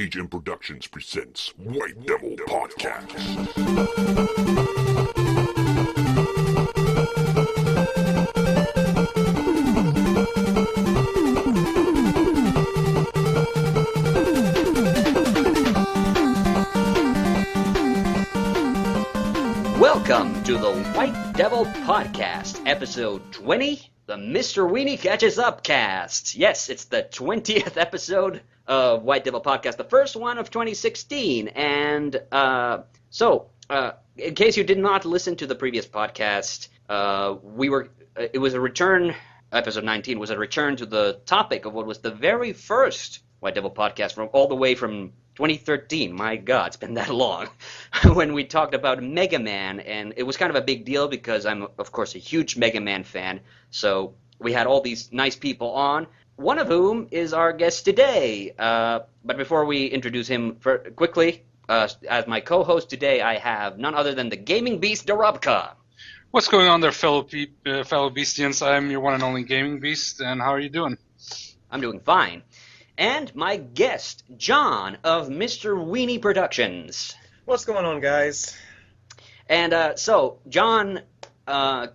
HM Productions presents White Devil Podcast. Welcome to the White Devil Podcast, episode 20, the Mr.Weenie Catches Up cast. Yes, it's the 20th episode of White Devil Podcast, the first one of 2016. And in case you did not listen to the previous podcast, it was a return, episode 19 was a return to the topic of what was the very first White Devil Podcast all the way from 2013, my God, it's been that long, when we talked about Mega Man, and it was kind of a big deal because I'm, of course, a huge Mega Man fan, so we had all these nice people on, one of whom is our guest today. But before we introduce him quickly, as my co-host today, I have none other than the gaming beast, Dorubka. What's going on there, fellow Beastians? I'm your one and only gaming beast, and how are you doing? I'm doing fine. And my guest, John of Mr.Weenie Productions. What's going on, guys? And so, John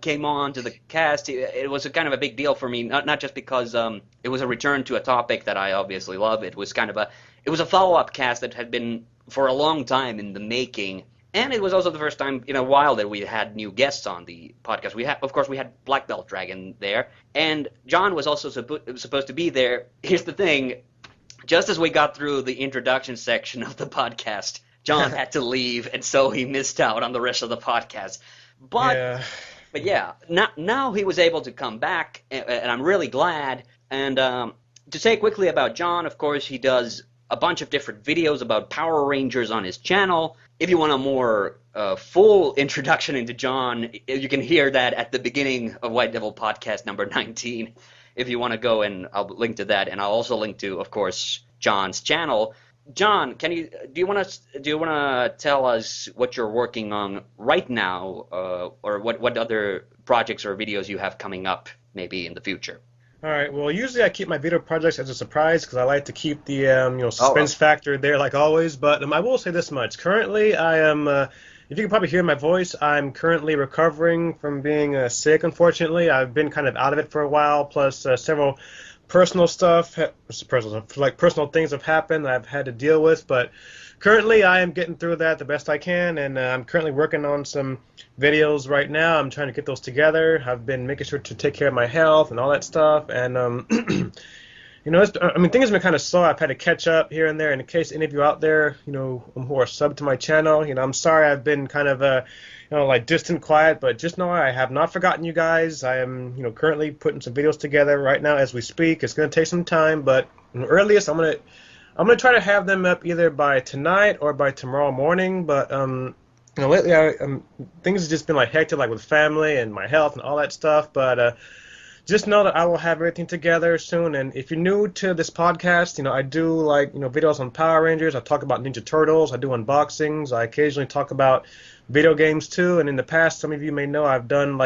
came on to the cast. It was a kind of a big deal for me, not just because it was a return to a topic that I obviously love. It was a follow-up cast that had been for a long time in the making. And it was also the first time in a while that we had new guests on the podcast. Of course, we had Black Belt Dragon there, and John was also supposed to be there. Here's the thing: just as we got through the introduction section of the podcast, John had to leave, and so he missed out on the rest of the podcast. But now he was able to come back, and I'm really glad. And to say quickly about John, of course, he does a bunch of different videos about Power Rangers on his channel. If you want a more full introduction into John, you can hear that at the beginning of White Devil Podcast number 19. If you want to go, and I'll link to that, and I'll also link to, of course, John's channel. John, do you want to tell us what you're working on right now, or what other projects or videos you have coming up maybe in the future? All right. Well, usually I keep my video projects as a surprise because I like to keep the suspense factor there, like always. But I will say this much: currently, I am. If you can probably hear my voice, I'm currently recovering from being sick. Unfortunately, I've been kind of out of it for a while. Plus, several personal things have happened that I've had to deal with. But currently, I am getting through that the best I can, and I'm currently working on some videos right now. I'm trying to get those together. I've been making sure to take care of my health and all that stuff, and things have been kind of slow. I've had to catch up here and there. And in case any of you out there, who are subbed to my channel, I'm sorry I've been kind of distant, quiet, but just know I have not forgotten you guys. I am, currently putting some videos together right now as we speak. It's going to take some time, but earliest I'm gonna try to have them up either by tonight or by tomorrow morning. But lately things have just been hectic, with family and my health and all that stuff. But just know that I will have everything together soon. And if you're new to this podcast, I do videos on Power Rangers. I talk about Ninja Turtles. I do unboxings. I occasionally talk about video games too. And in the past, some of you may know I've done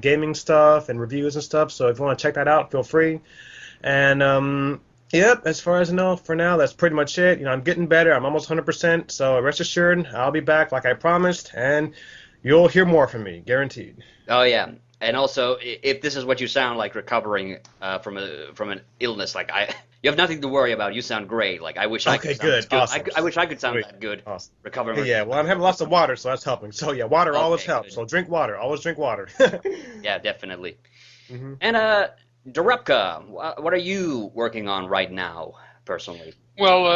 gaming stuff and reviews and stuff. So if you want to check that out, feel free. And yep, as far as I know, for now, that's pretty much it. I'm getting better. I'm almost 100%, so rest assured, I'll be back like I promised, and you'll hear more from me, guaranteed. Oh, yeah. And also, if this is what you sound like recovering from an illness, you have nothing to worry about. You sound great. I wish I could sound good. Awesome. I wish I could sound that good. Awesome. Recovering. Yeah, well, I'm having lots of water, so that's helping. So, yeah, water always helps. So drink water. Always drink water. Yeah, definitely. Mm-hmm. And, Dorubka, what are you working on right now, personally? Well,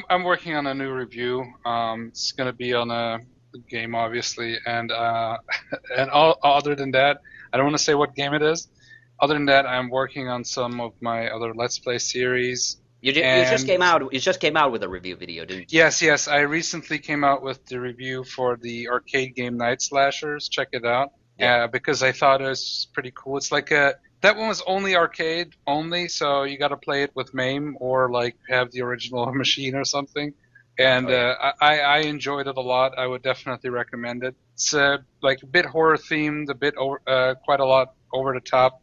I'm working on a new review. It's going to be on a game, obviously, and other than that, I don't want to say what game it is. Other than that, I'm working on some of my other Let's Play series. You just came out with a review video, didn't you? Yes. I recently came out with the review for the arcade game Night Slashers. Check it out. Yeah, because I thought it was pretty cool. It's that one was only arcade only, so you got to play it with MAME or have the original machine or something. And I enjoyed it a lot. I would definitely recommend it. It's a bit horror themed, quite a lot over the top.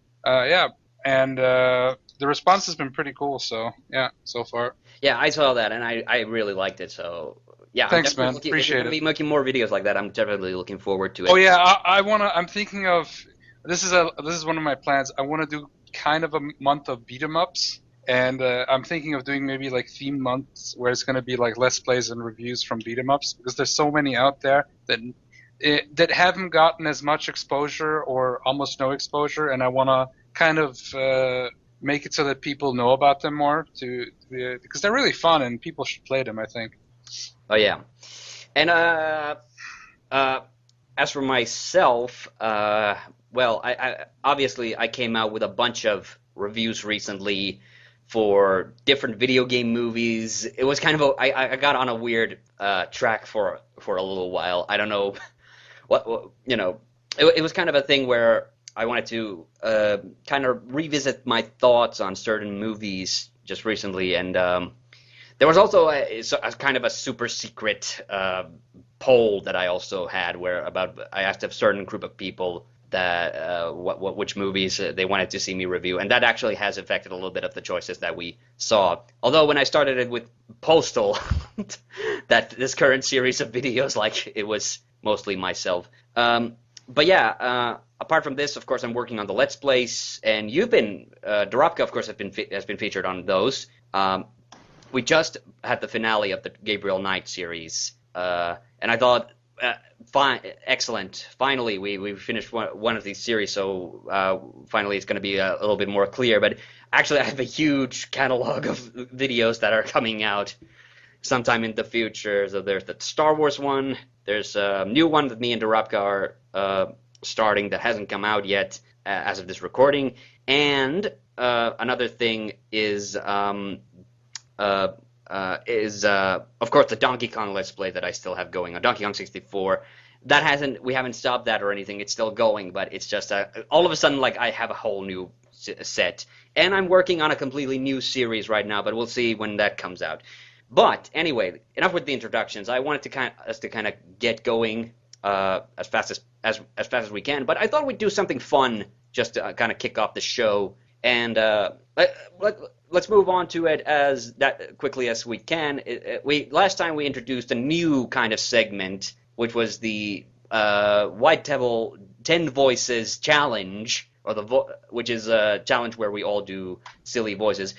and the response has been pretty cool. So yeah, so far. Yeah, I saw that, and I really liked it. So yeah, Thanks, man. if you're Appreciate gonna it. be making more videos like that, I'm definitely looking forward to it. Oh yeah, I wanna. I'm thinking of this is one of my plans. I want to do kind of a month of beat 'em ups, and I'm thinking of doing maybe like theme months where it's gonna be like let's plays and reviews from beat 'em ups because there's so many out there that haven't gotten as much exposure or almost no exposure, and I want to kind of make it so that people know about them more because they're really fun and people should play them. I think. Oh yeah, and as for myself, well, I obviously I came out with a bunch of reviews recently for different video game movies. It was kind of I got on a weird track for a little while. I don't know what you know. It was kind of a thing where I wanted to kind of revisit my thoughts on certain movies just recently, and there was also a kind of a super secret poll that I also had where I asked a certain group of people that which movies they wanted to see me review, and that actually has affected a little bit of the choices that we saw. Although when I started it with Postal, that this current series of videos, like it was mostly myself. But yeah, apart from this, of course, I'm working on the Let's Plays, and you've been Dorobka, of course, has been featured on those. We just had the finale of the Gabriel Knight series, and I thought, excellent. Finally, we finished one of these series, so finally it's going to be a little bit more clear. But actually, I have a huge catalog of videos that are coming out sometime in the future. So there's the Star Wars one, there's a new one that me and Dorobka are starting that hasn't come out yet as of this recording, and another thing is of course the Donkey Kong Let's Play that I still have going on, Donkey Kong 64. We haven't stopped that or anything. It's still going, but it's just all of a sudden like I have a whole new set, and I'm working on a completely new series right now. But we'll see when that comes out. But anyway, enough with the introductions. I wanted to kind of get going as fast as we can. But I thought we'd do something fun just to kind of kick off the show. And let's move on to it as that quickly as we can. Last time we introduced a new kind of segment, which was the White Devil 10 Voices Challenge, or which is a challenge where we all do silly voices.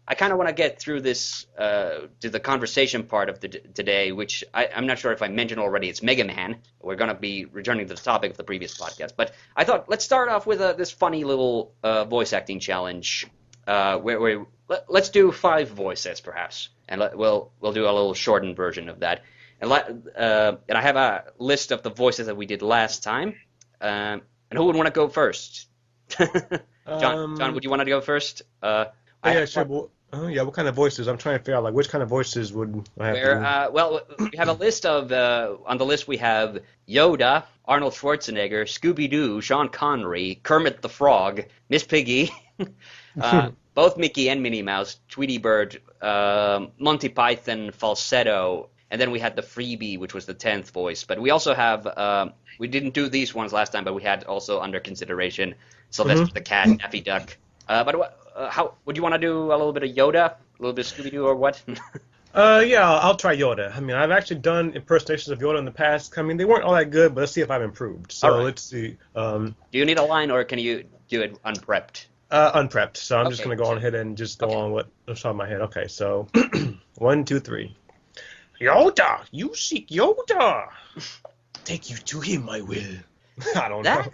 I kind of want to get through this to the conversation part of today, which I'm not sure if I mentioned already. It's Mega Man. We're going to be returning to the topic of the previous podcast, but I thought let's start off with this funny little voice acting challenge. Let's do 5 voices perhaps, and we'll do a little shortened version of that. And I have a list of the voices that we did last time. And who would want to go first? John, would you want to go first? Yeah, sure. What kind of voices? I'm trying to figure out like which kind of voices would I have to do? Well, we have a list of on the list we have Yoda, Arnold Schwarzenegger, Scooby-Doo, Sean Connery, Kermit the Frog, Miss Piggy, both Mickey and Minnie Mouse, Tweety Bird, Monty Python, Falsetto, and then we had the freebie, which was the 10th voice. But we also have we didn't do these ones last time, but we had also under consideration Sylvester the Cat, Daffy Duck. But how would you want to do a little bit of Yoda, a little bit of Scooby-Doo, or what? Yeah, I'll try Yoda. I mean, I've actually done impersonations of Yoda in the past. I mean, they weren't all that good, but let's see if I've improved. So All right. Let's see. Do you need a line, or can you do it unprepped? Unprepped. So I'm just Okay, going to go on ahead and just go on what's on top of my head. Okay, so 1, 2, 3. Yoda, you seek Yoda. Take you to him, I will. I don't know.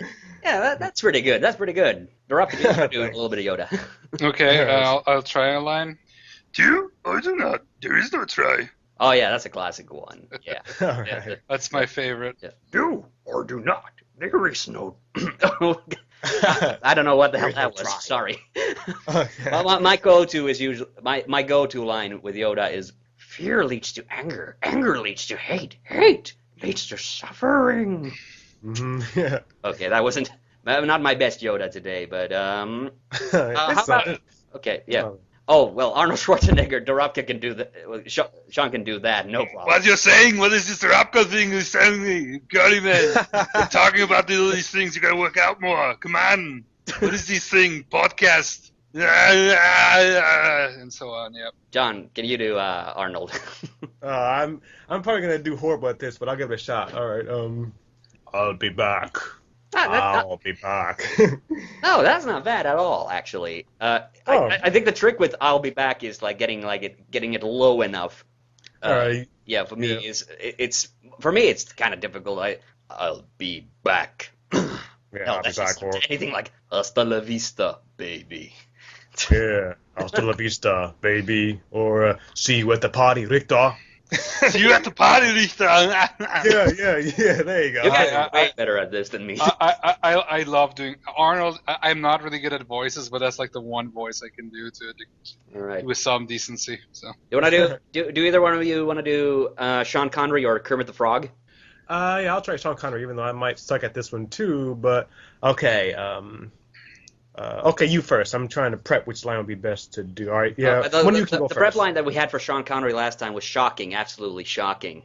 Yeah, that's pretty good. That's pretty good. You're up to do a little bit of Yoda. Okay, I'll try a line. Do or do not. There is no try. Oh yeah, that's a classic one. Yeah. All right. That's my favorite. Do or do not. There is no. I don't know what the hell that was. Try. Sorry. Okay. Well, my go-to is usually my go-to line with Yoda is fear leads to anger, anger leads to hate, hate leads to suffering. Yeah. Okay, that wasn't not my best Yoda today, but how It's about okay, yeah. Oh well, Arnold Schwarzenegger, Dorobka can do that. Sean can do that, no problem. What you're saying? What is this Rapko thing you're telling me? Girly man. You're talking about these things. You gotta work out more. Come on. What is this thing? Podcast. And so on. Yep. John, can you do Arnold? I'm probably gonna do horrible at this, but I'll give it a shot. All right. I'll be back. I'll be back. No, that's not bad at all, actually. Oh. I think the trick with "I'll be back" is like getting it low enough. All right. Yeah, for me Yeah. it's kind of difficult. I'll be back. Yeah, No, I'll be that's back. just Or anything like "Hasta la vista, baby." yeah, hasta la vista, baby. Or see you at the party, Richter. See you at the party, Richter. Yeah. There you go. You guys I- are way better at this than me. I love doing Arnold. I'm not really good at voices, but that's like the one voice I can do All right. with some decency. So You want to do either one of you want to do Sean Connery or Kermit the Frog? Yeah, I'll try Sean Connery, even though I might suck at this one too. But okay. Okay, you first. I'm trying to prep which line would be best to do. All right. Yeah. One of you can go the first. prep line that we had for Sean Connery last time was shocking, absolutely shocking,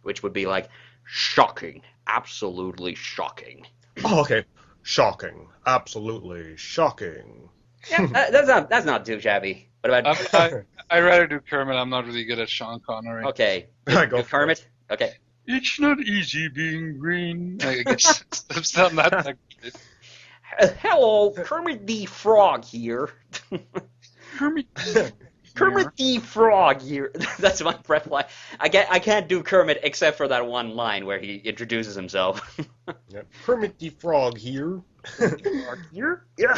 which would be like shocking, absolutely shocking. Oh, okay. Shocking. Absolutely shocking. Yeah, that's not too shabby. What about I'd rather do Kermit. I'm not really good at Sean Connery. okay? I go Do Kermit. Okay. It's not easy being green. I guess I'm still not that good. Hello, Kermit the Frog here. Kermit. Kermit the Frog here. That's my prep line. I can't do Kermit except for that one line where he introduces himself. Yep. Kermit the Frog here. Here? Yeah.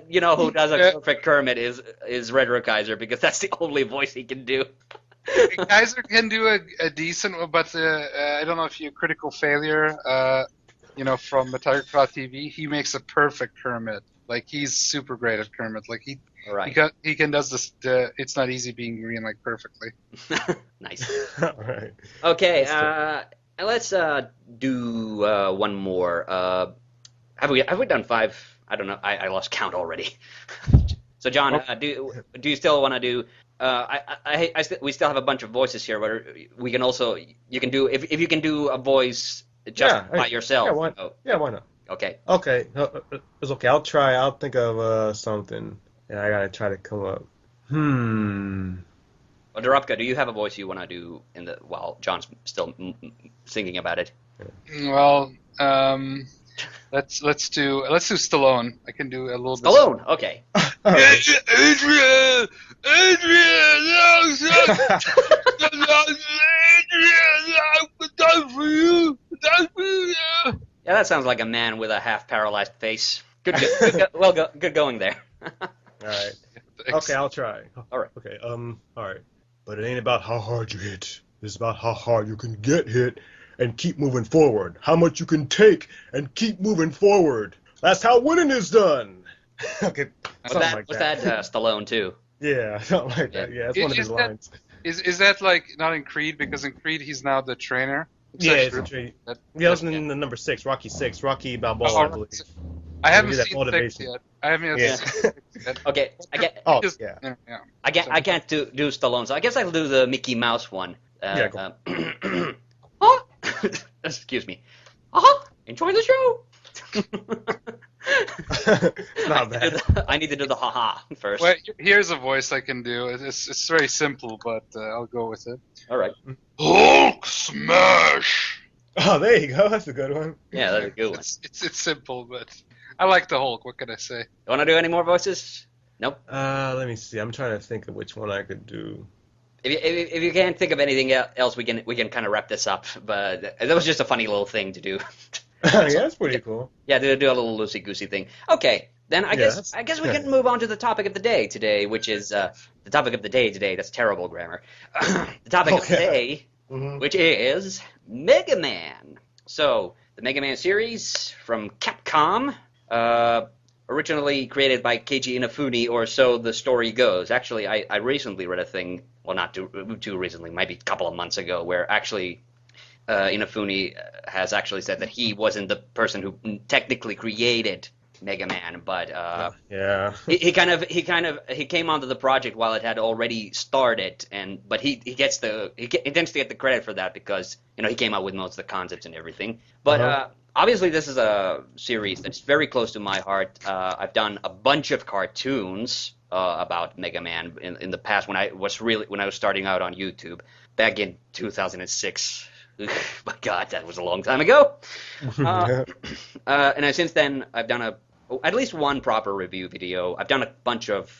You know who does a perfect Kermit is Red Kaiser because that's the only voice he can do. Kaiser can do a decent one, but I don't know if you Critical Failure, from Tiger Claw TV, he makes a perfect Kermit. Like he's super great at Kermit. Like he can does this. It's not easy being green like perfectly. Nice. All right. Okay. Let's do one more. Have we done 5? I don't know. I lost count already. So John, do you still want to do? We still have a bunch of voices here, but we can also you can do if you can do a voice just by yourself. Yeah, why not? Okay. Okay, it's okay. I'll try. I'll think of something. Yeah, I gotta try to come up. Well, Dorupka, do you have a voice you want to do while John's still thinking about it? Well, let's do Stallone. I can do a little bit. Stallone. Okay. Right. Adrian, I'm done for you. Done for you. Yeah, that sounds like a man with a half paralyzed face. Good going there. All right. Okay, I'll try. All right. Okay. All right. But it ain't about how hard you hit. It's about how hard you can get hit and keep moving forward. How much you can take and keep moving forward. That's how winning is done. Okay. Was that Stallone too? Yeah, something like that. Yeah, that's one of his lines. Is that like not in Creed? Because in Creed he's now the trainer. Yeah, it's a treat. Yeah, that was in the number 6, Rocky 6, Rocky Balboa, I believe. I haven't Do that seen motivation. 6 yet. I haven't seen 6 yet. Okay. Oh, Just- yeah. yeah. I can't do Stallone, so I guess I'll do the Mickey Mouse one. Yeah, go. Huh? Excuse me. Enjoy the show. It's not bad. I need to do the haha first. Well, here's a voice I can do. It's very simple, but I'll go with it. All right. Hulk smash. Oh, there you go. That's a good one. Yeah, that's a good one. It's simple, but I like the Hulk. What can I say? You want to do any more voices? Nope. Let me see. I'm trying to think of which one I could do. If you can't think of anything else, we can kind of wrap this up. But that was just a funny little thing to do. Yeah, that's pretty cool. Yeah, do a little loosey goosey thing. Okay, then I guess we can move on to the topic of the day today, which is the topic of the day today. That's terrible grammar. The topic of the day, which is Mega Man. So the Mega Man series from Capcom, originally created by Keiji Inafune, or so the story goes. Actually, I recently read a thing. Well, not too recently, maybe a couple of months ago, where actually. Inafune has actually said that he wasn't the person who technically created Mega Man, but yeah, he came onto the project while it had already started, but he tends to get the credit for that because he came up with most of the concepts and everything. But obviously this is a series that's very close to my heart. I've done a bunch of cartoons about Mega Man in the past when I was starting out on YouTube back in 2006. My God, that was a long time ago. Uh, Yeah. Since then, I've done at least one proper review video. I've done a bunch of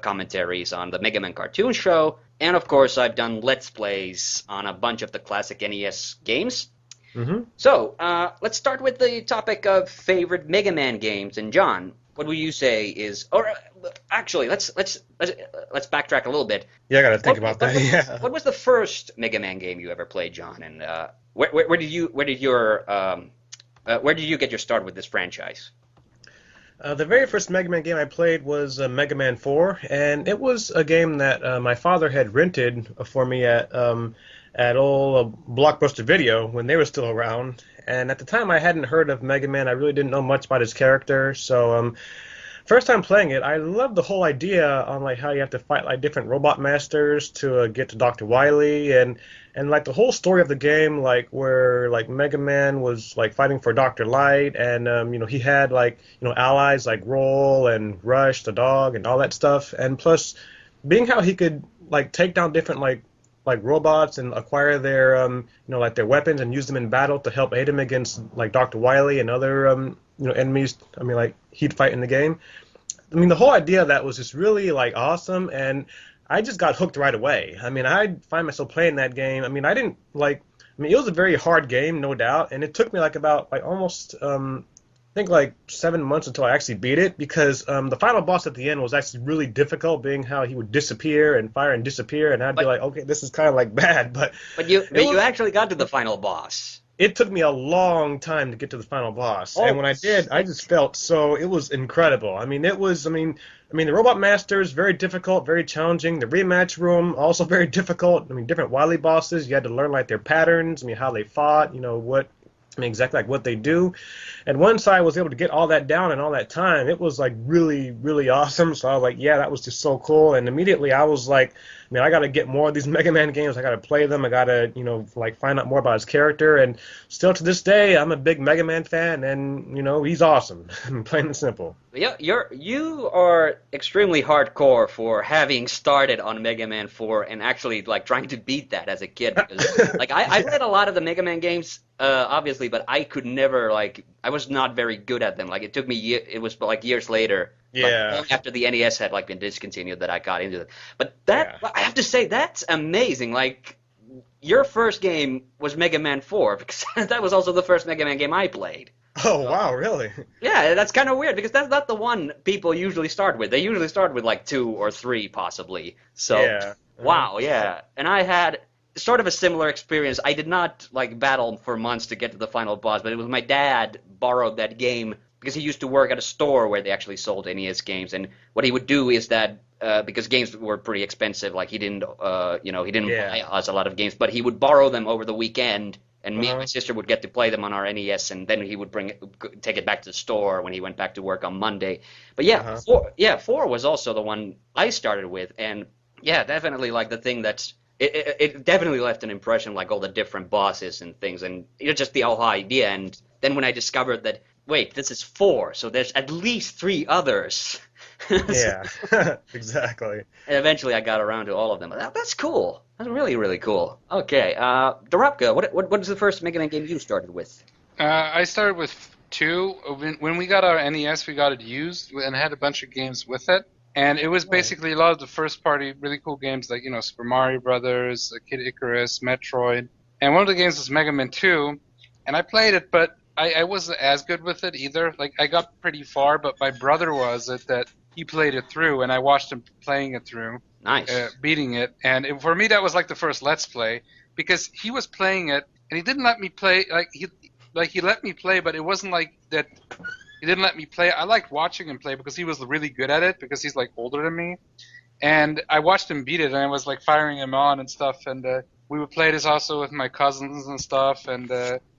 commentaries on the Mega Man cartoon show, and of course, I've done Let's Plays on a bunch of the classic NES games. Hmm. So, let's start with the topic of favorite Mega Man games. And John, what would you say is, or actually, let's backtrack a little bit. Yeah, I gotta think What, about what, that. was, Yeah. what was the first Mega Man game you ever played, John? And where did you get your start with this franchise? The very first Mega Man game I played was Mega Man 4, and it was a game that my father had rented for me at old Blockbuster Video when they were still around. And at the time, I hadn't heard of Mega Man. I really didn't know much about his character. So first time playing it, I loved the whole idea on like how you have to fight like different robot masters to get to Dr. Wily and like the whole story of the game, like where like Mega Man was like fighting for Dr. Light, and he had like allies like Roll and Rush the dog and all that stuff, and plus being how he could like take down different like robots and acquire their like their weapons and use them in battle to help aid him against like Dr. Wily and other enemies. I mean, like he'd fight in the game. I mean, the whole idea of that was just really like awesome, and I just got hooked right away. I mean, I find myself playing that game. I mean, I didn't like. I mean, it was a very hard game, no doubt, and it took me like about like almost I think like 7 months until I actually beat it, because the final boss at the end was actually really difficult, being how he would disappear and fire and disappear, and I'd be But like, okay, this is kind of like bad, but you actually got to the final boss. it took me a long time to get to the final boss, and Oh, when I did, I just felt so it was incredible. I mean, it was. I mean, the Robot Masters very difficult, very challenging. The rematch room also very difficult. I mean, different Wily bosses, you had to learn like their patterns. I mean, how they fought. What. I mean, exactly like what they do. And once I was able to get all that down in all that time, it was like really, really awesome. So I was like, yeah, that was just so cool. And immediately I was like, man, I got to get more of these Mega Man games. I got to play them. I got to, like find out more about his character. And still to this day, I'm a big Mega Man fan, and he's awesome. Plain and simple. Yeah, you are extremely hardcore for having started on Mega Man 4 and actually like trying to beat that as a kid, because like I Yeah. played a lot of the Mega Man games, obviously, but I could never like I was not very good at them. Like it took me it was like years later, like Yeah. long after the NES had like been discontinued, that I got into it. But that Yeah. I have to say that's amazing. Like your first game was Mega Man 4, because that was also the first Mega Man game I played. Oh, wow, really? Yeah, that's kind of weird because that's not the one people usually start with. They usually start with like 2 or 3 possibly. So, Yeah. wow, yeah. And I had sort of a similar experience. I did not like battle for months to get to the final boss, but it was my dad borrowed that game because he used to work at a store where they actually sold NES games. And what he would do is that because games were pretty expensive, like he didn't Yeah. buy us a lot of games, but he would borrow them over the weekend, and me and my Uh-huh. sister would get to play them on our NES, and then he would take it back to the store when he went back to work on Monday. But yeah, Uh-huh. four was also the one I started with, and yeah, definitely like the thing that's it definitely left an impression, like all the different bosses and things, and just the whole idea. And then when I discovered that, wait, this is 4, so there's at least 3 others. Yeah. Exactly. And eventually I got around to all of them. That's cool. That's really, really cool. Okay, Dorapka, what is the first Mega Man game you started with? I started with 2. When we got our NES, we got it used and had a bunch of games with it. And it was basically a lot of the first party really cool games like, Super Mario Brothers, Kid Icarus, Metroid. And one of the games was Mega Man 2. And I played it, but I wasn't as good with it either. Like, I got pretty far, but my brother was that he played it through, and I watched him playing it through, Nice. beating it. And for me, that was like the first Let's Play, because he was playing it, and he didn't let me play. He let me play, but it wasn't like that. He didn't let me play. I liked watching him play because he was really good at it, because he's like older than me. And I watched him beat it, and I was like firing him on and stuff. And we would play this also with my cousins and stuff. And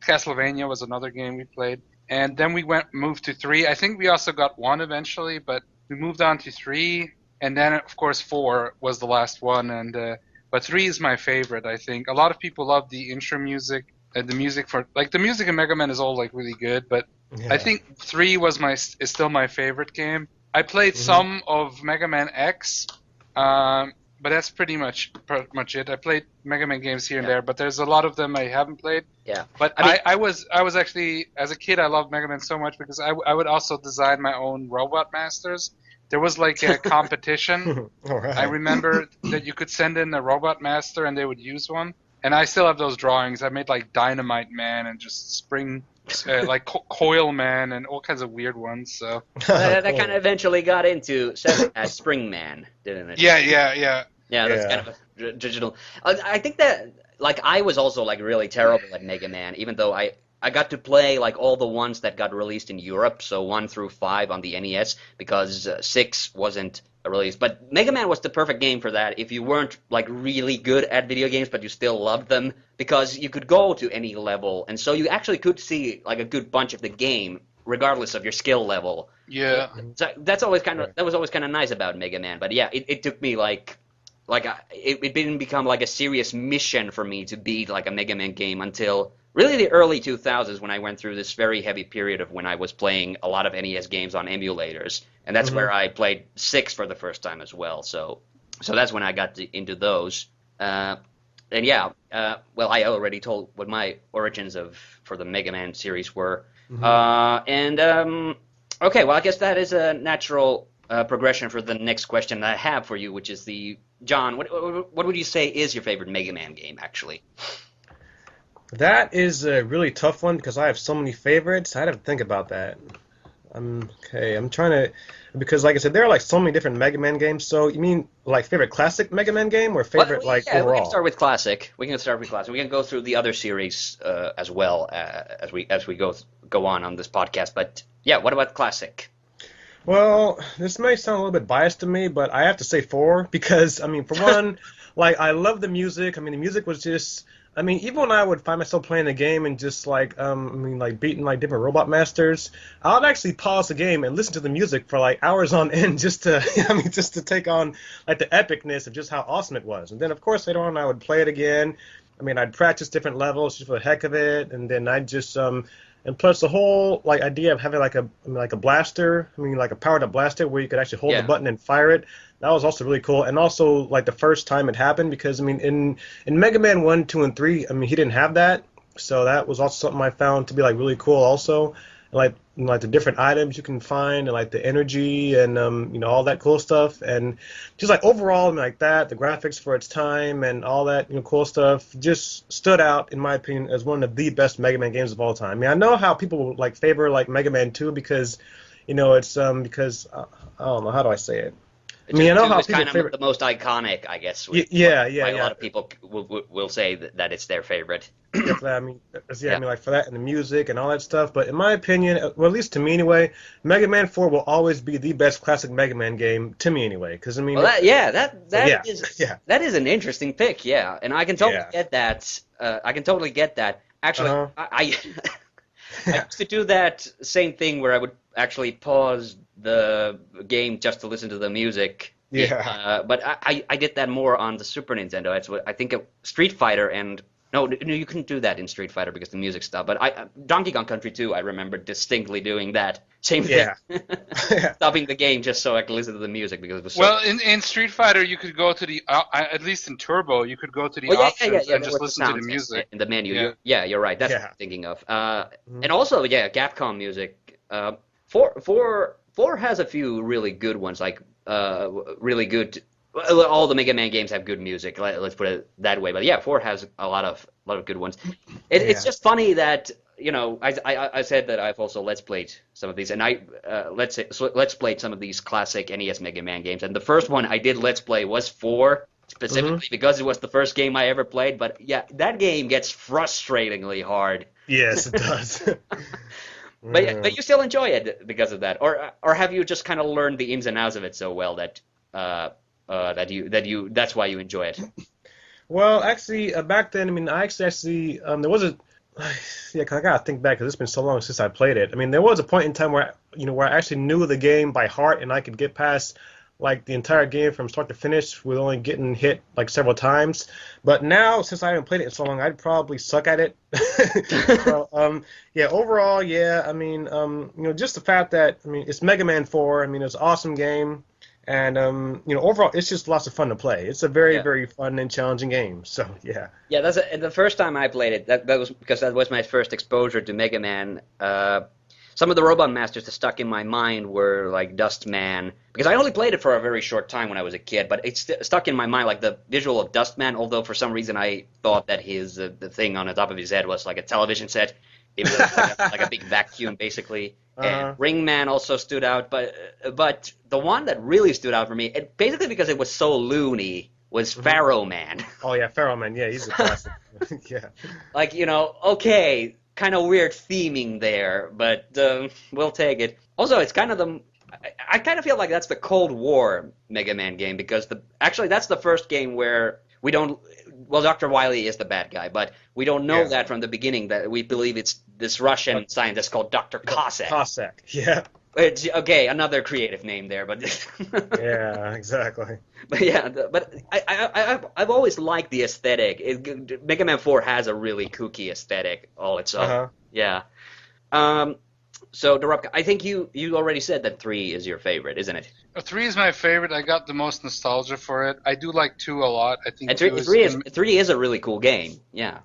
Castlevania was another game we played. And then we moved to 3. I think we also got 1 eventually, but we moved on to 3. And then of course 4 was the last one. And but 3 is my favorite. I think a lot of people love the intro music. the music for the music in Mega Man is all like really good, but Yeah. I think 3 is still my favorite game. I played Mhm. some of Mega Man X, but that's pretty much it. I played Mega Man games here and there, but there's a lot of them I haven't played. Yeah. But I mean, I was actually, as a kid, I loved Mega Man so much because I would also design my own Robot Masters. There was like a competition. All right. I remember that you could send in a Robot Master and they would use one. And I still have those drawings. I made like Dynamite Man and just Spring, Coil Man and all kinds of weird ones. So that Cool. kind of eventually got into Seven as Spring Man, didn't it? yeah. Yeah, that's Yeah. kind of a digital. I think that like I was also like really terrible at Mega Man, even though I got to play like all the ones that got released in Europe, so 1 through 5 on the NES, because 6 wasn't released. But Mega Man was the perfect game for that if you weren't like really good at video games, but you still loved them, because you could go to any level, and so you actually could see like a good bunch of the game regardless of your skill level. Yeah. So that's always kind of that was always kind of nice about Mega Man. But yeah, it took me it didn't become like a serious mission for me to beat like a Mega Man game until really the early 2000s, when I went through this very heavy period of when I was playing a lot of NES games on emulators, and that's where I played 6 for the first time as well. So that's when I got into those. And yeah, well, I already told what my origins for the Mega Man series were. Okay, well, I guess that is a natural progression for the next question that I have for you, which is John, what would you say is your favorite Mega Man game, actually? That is a really tough one because I have so many favorites. I'd have to think about that. I'm trying to, because like I said, there are like so many different Mega Man games. So you mean like favorite classic Mega Man game or favorite Yeah, we overall? can start with classic. We can go through the other series as well as we go on this podcast. But yeah, what about classic? Well, this may sound a little bit biased to me, but I have to say 4 because, I mean, for one, like, I love the music. I mean, the music was just, I mean, even when I would find myself playing the game and just, like, like, beating, like, different Robot Masters, I would actually pause the game and listen to the music for, like, hours on end just to, just to take on, like, the epicness of just how awesome it was. And then, of course, later on, I would play it again. I mean, I'd practice different levels just for the heck of it, and then I'd just, and plus the whole like idea of having like a blaster, like a powered up blaster where you could actually hold the button and fire it. That was also really cool. And also like the first time it happened, because I mean in Mega Man 1, 2, and 3, I mean he didn't have that. So that was also something I found to be like really cool also. And, like the different items you can find and like the energy and all that cool stuff, and just like overall, I mean, like that, the graphics for its time and all that cool stuff just stood out in my opinion as one of the best Mega Man games of all time. I mean, I know how people like favor like Mega Man 2 because it's because I don't know, how do I say it? I mean, I know how people kind of favorite the most iconic, I guess. Yeah. A lot of people will say that it's their favorite. Yeah, for that, I mean, I mean, like for that and the music and all that stuff. But in my opinion, well, at least to me anyway, Mega Man 4 will always be the best classic Mega Man game to me anyway. Because I mean, well, that is an interesting pick, yeah, and I can totally get that. I can totally get that. Actually, I used to do that same thing where I would actually pause the game just to listen to the music. Yeah. But I did that more on the Super Nintendo. That's what I think of Street Fighter and. No, you couldn't do that in Street Fighter because the music stopped. But Donkey Kong Country 2, I remember distinctly doing that. Same thing. Stopping the game just so I could listen to the music because it was so... Well, in Street Fighter, you could go to the, at least in Turbo, you could go to the options and just listen to the music. In the menu. You're right. That's what I'm thinking of. And also, Capcom music. 4 has a few really good ones, like really good... All the Mega Man games have good music. Let's put it that way. But yeah, 4 has a lot of good ones. It's just funny that I said that I've also Let's Played some of these, and Let's Played some of these classic NES Mega Man games. And the first one I did Let's Play was 4, specifically because it was the first game I ever played. But yeah, that game gets frustratingly hard. Yes, it does. But you still enjoy it because of that, or have you just kind of learned the ins and outs of it so well that that's why you enjoy it? Well, actually, back then, I mean, I actually there was a cause I gotta think back because it's been so long since I played it. I mean, there was a point in time where where I actually knew the game by heart and I could get past like the entire game from start to finish with only getting hit like several times. But now, since I haven't played it in so long, I'd probably suck at it. So, yeah, overall, yeah, I mean, just the fact that, I mean, it's Mega Man 4. I mean, it's an awesome game. And, overall, it's just lots of fun to play. It's a very, Yeah. very fun and challenging game. So, yeah. Yeah, the first time I played it. That was because that was my first exposure to Mega Man. Some of the Robot Masters that stuck in my mind were like Dustman, because I only played it for a very short time when I was a kid, but it stuck in my mind like the visual of Dustman. Although for some reason I thought that his the thing on the top of his head was like a television set. It was like a big vacuum basically. And Uh-huh. Ringman also stood out, but the one that really stood out for me, basically because it was so loony, was Pharaoh Man. Oh, yeah, Pharaoh Man. Yeah, he's a classic. Yeah. Like, okay, kind of weird theming there, but we'll take it. Also, it's kind of I kind of feel like that's the Cold War Mega Man game, because actually that's the first game where we don't. Well, Dr. Wily is the bad guy, but we don't know Yeah. that from the beginning. That we believe it's this Russian scientist called Dr. Cossack. Cossack. Yeah. Okay, another creative name there, but Yeah, exactly. but yeah, but I've always liked the aesthetic. Mega Man 4 has a really kooky aesthetic all its own. Uh-huh. Yeah. Um. So, Dorupka, I think you already said that 3 is your favorite, isn't it? 3 is my favorite. I got the most nostalgia for it. I do like 2 a lot. I think And 2 three is a really cool game. Yeah.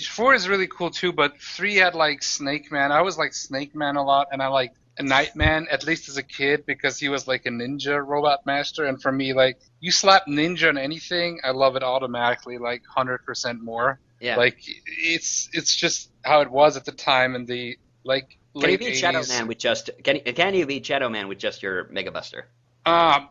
4 is really cool too, but 3 had like Snake Man. I was like Snake Man a lot, and I like Nightman, at least as a kid, because he was like a ninja robot master. And for me, like, you slap ninja on anything, I love it automatically, like 100% more. Yeah. Like, it's just how it was at the time in the like Can you late beat 80s. Shadow Man with just can you beat Shadow Man with just your Mega Buster? I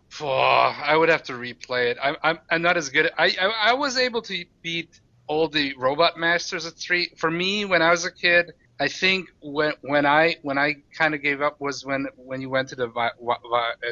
would have to replay it. I'm not as good. I was able to beat all the robot masters at 3. For me, when I was a kid, I think when I kind of gave up was when you went to the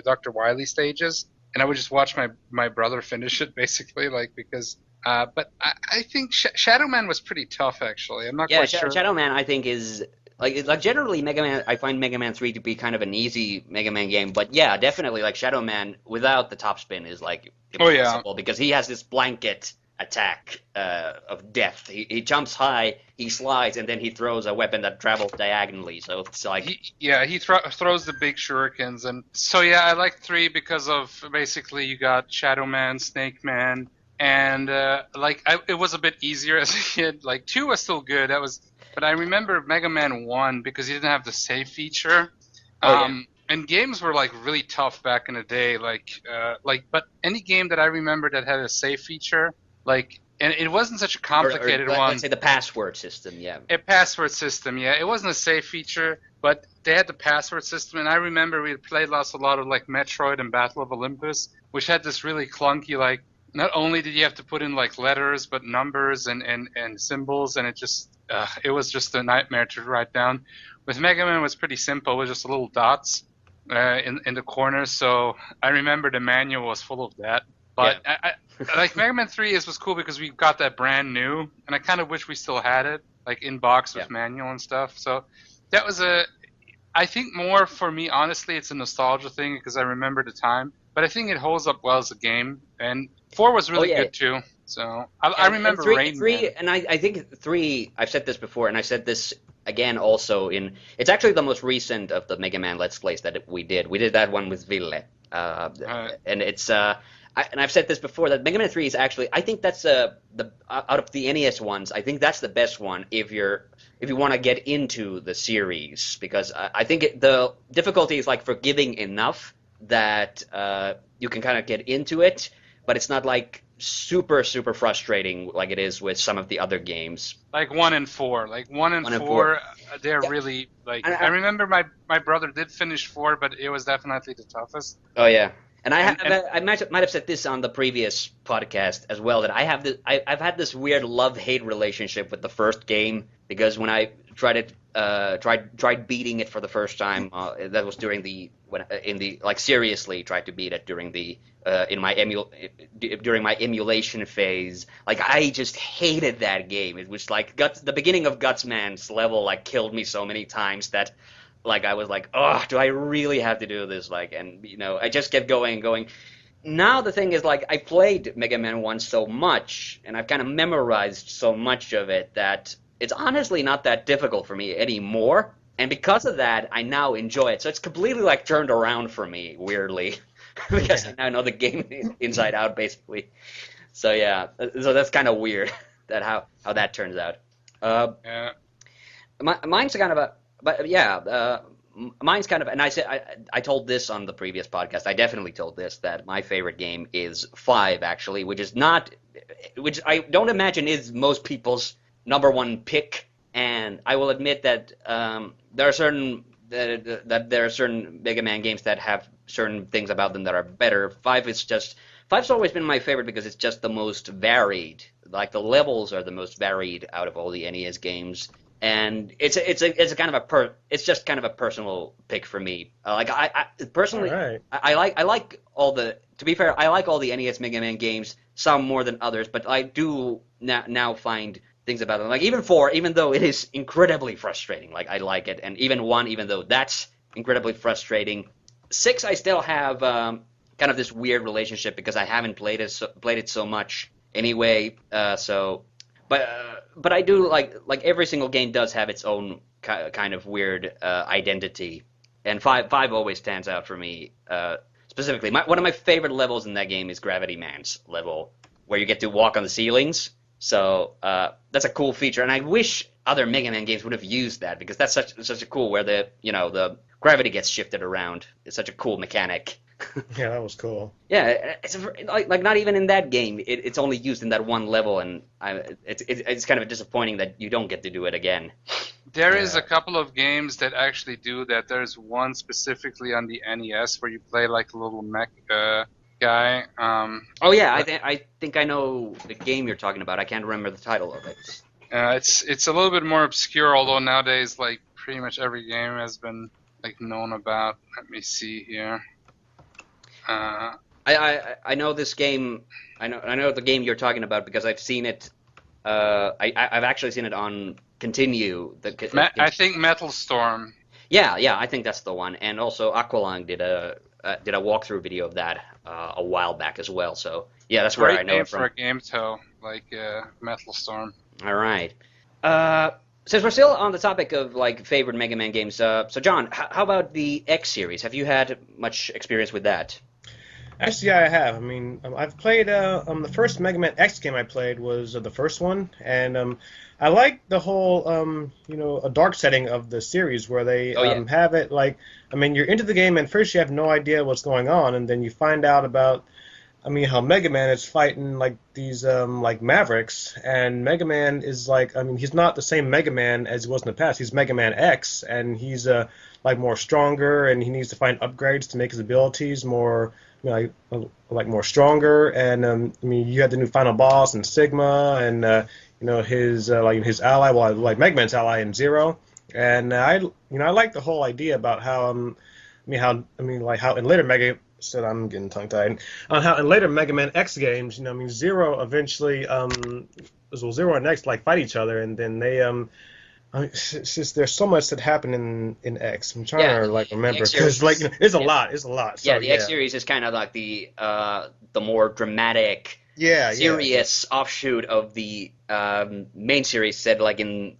Dr. Wily stages, and I would just watch my brother finish it basically, like, because. But I think Shadow Man was pretty tough actually. I'm not Yeah, quite sure. Shadow Man I think is like generally Mega Man. I find Mega Man 3 to be kind of an easy Mega Man game, but yeah, definitely like Shadow Man without the top spin is like Oh, yeah. impossible, because he has this blanket attack of death. He jumps high, he slides, and then he throws a weapon that travels diagonally. So it's like He throws the big shurikens, and so yeah, I like 3 because of basically you got Shadow Man, Snake Man, and it was a bit easier as a kid. Like 2 was still good. But I remember Mega Man 1 because he didn't have the save feature. Oh, yeah. And games were like really tough back in the day. But any game that I remember that had a save feature, and it wasn't such a complicated one. Let's say the password system. Yeah. A password system, yeah. It wasn't a save feature, but they had the password system, and I remember we played a lot of like Metroid and Battle of Olympus, which had this really clunky, like, not only did you have to put in like letters, but numbers and symbols, and it was just a nightmare to write down. With Mega Man, it was pretty simple, with just little dots in the corners, so I remember the manual was full of that. But Yeah. I like Mega Man 3 was cool because we got that brand new, and I kind of wish we still had it, like in box with manual and stuff. So that was I think more for me, honestly, it's a nostalgia thing because I remember the time. But I think it holds up well as a game, and 4 was really good too. So I remember Rain three, Man. and I think 3. I've said this before, and I said this again also it's actually the most recent of the Mega Man Let's Plays that we did. We did that one with Ville, and it's and I've said this before that Mega Man 3 is actually, I think that's the out of the NES ones, I think that's the best one if you want to get into the series, because I think the difficulty is like forgiving enough that you can kind of get into it, but it's not like super frustrating like it is with some of the other games. Like 1 and 4. Like 1 and 4, they're really like. I remember my brother did finish 4, but it was definitely the toughest. Oh yeah. And I might have said this on the previous podcast as well, that I've had this weird love-hate relationship with the first game, because when I tried beating it for the first time, that was seriously tried to beat it during my emulation phase. Like, I just hated that game. It was like the beginning of Gutsman's level like killed me so many times that, like, I was like, oh, do I really have to do this? Like, and I just kept going. now the thing is, like, I played Mega Man 1 so much, and I've kind of memorized so much of it that it's honestly not that difficult for me anymore. And because of that, I now enjoy it. So it's completely like turned around for me, weirdly, because Yeah. I now know the game inside out, basically. So yeah, so that's kind of weird that how that turns out. Uh, Yeah. mine's kind of a, but yeah, mine's kind of, and I told this on the previous podcast. I definitely told this that my favorite game is 5 actually, which is not, which I don't imagine is most people's number one pick. And I will admit that there are certain that there are certain Mega Man games that have certain things about them that are better. 5 is just Five's always been my favorite because it's just the most varied. Like the levels are the most varied out of all the NES games, and it's a kind of it's just kind of a personal pick for me. Like I All personally right. I like all the, to be fair, I like all the NES Mega Man games, some more than others, but I do now find things about them. Like even 4, even though it is incredibly frustrating, like I like it, and even 1, even though that's incredibly frustrating. 6, I still have kind of this weird relationship because I haven't played it so much anyway. But I do like every single game does have its own kind of weird identity, and five always stands out for me. Specifically, one of my favorite levels in that game is Gravity Man's level, where you get to walk on the ceilings. So that's a cool feature, and I wish other Mega Man games would have used that because that's such a cool, where the gravity gets shifted around. It's such a cool mechanic. Yeah, that was cool. Yeah, it's like not even in that game. It's only used in that one level, and it's kind of disappointing that you don't get to do it again. There is Yeah. a couple of games that actually do that. There's one specifically on the NES where you play like a little mech guy. Oh yeah, I think I know the game you're talking about. I can't remember the title of it. It's a little bit more obscure, although nowadays like pretty much every game has been like known about. Let me see here. I know this game. I know the game you're talking about because I've seen it. I've actually seen it on Continue. I think Metal Storm. Yeah, I think that's the one. And also Aqualung did a walkthrough video of that a while back as well. So yeah, that's where I Great know name it for from. a game toe, like Metal Storm. All right. Since we're still on the topic of like favorite Mega Man games, so John, how about the X series? Have you had much experience with that? Actually, yeah, I have. I mean, I've played the first Mega Man X game I played was the first one, and I like the whole a dark setting of the series where they Oh yeah. have it like, I mean, you're into the game and first you have no idea what's going on, and then you find out about, I mean, how Mega Man is fighting like these like Mavericks, and Mega Man is like, I mean, he's not the same Mega Man as he was in the past. He's Mega Man X, and he's like more stronger, and he needs to find upgrades to make his abilities more, like more stronger. And I mean, you had the new final boss and Sigma, and his like his ally, well, like Mega Man's ally in Zero, and I like the whole idea about how like how in later Mega. Said I'm getting tongue-tied. On how in later Mega Man X games, I mean, Zero eventually, Zero and X like fight each other, and then they, I mean, it's just there's so much that happened in X. I'm trying Yeah, to like the remember X because like series. it's a Yeah, lot, it's a lot. yeah, So the X yeah, series is kind of like the more dramatic, yeah, serious offshoot of the main series, set like in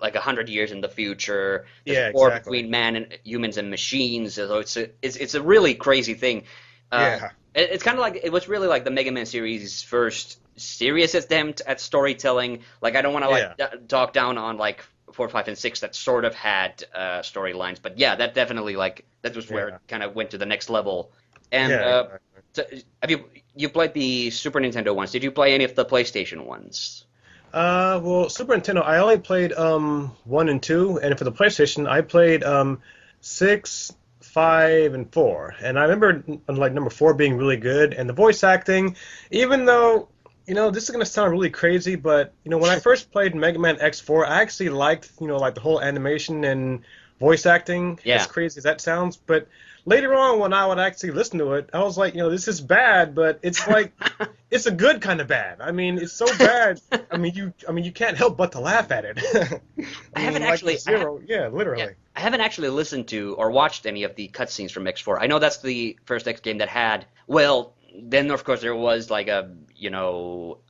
like 100 years in the future. There's a yeah, war exactly. between humans and machines. So it's a really crazy thing. Uh, Yeah, it's kind of like, it was really like the Mega Man series' first serious attempt at storytelling. Like I don't want to yeah, like talk down on like 4, 5, and 6 that sort of had storylines, but yeah, that definitely like that was where it yeah, kind of went to the next level. And yeah, exactly. so have you played the Super Nintendo ones? Did you play any of the PlayStation ones? Well, Super Nintendo, I only played 1 and 2, and for the PlayStation, I played 6, 5, and 4. And I remember like number 4 being really good, and the voice acting, even though this is gonna sound really crazy, but when I first played Mega Man X4, I actually liked like the whole animation and voice acting, as Yeah. crazy as that sounds. But later on, when I would actually listen to it, I was like, this is bad, but it's like it's a good kind of bad. I mean, it's so bad. I mean, you can't help but to laugh at it. I I haven't mean, like actually. Zero, yeah, Yeah, literally. I haven't actually listened to or watched any of the cutscenes from X4. I know that's the first X game that had, well, then of course there was like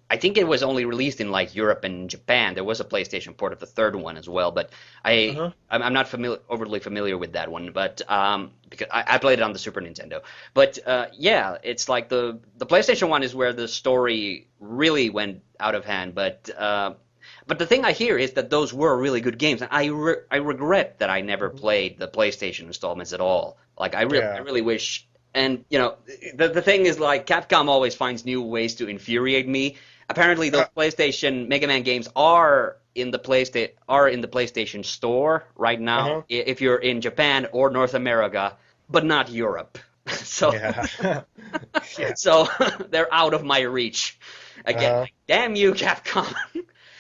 I think it was only released in like Europe and Japan. There was a PlayStation port of the third one as well, but Uh-huh. I'm not overly familiar with that one. But because I played it on the Super Nintendo. But yeah, it's like the PlayStation one is where the story really went out of hand. But the thing I hear is that those were really good games, and I regret that I never played the PlayStation installments at all. Like I Yeah. really wish. And the thing is, like, Capcom always finds new ways to infuriate me. Apparently, those PlayStation Mega Man games are in the PlayStation Store right now, Uh-huh. if you're in Japan or North America, but not Europe. So Yeah. Yeah. so they're out of my reach. Again, Uh-huh. like, damn you, Capcom.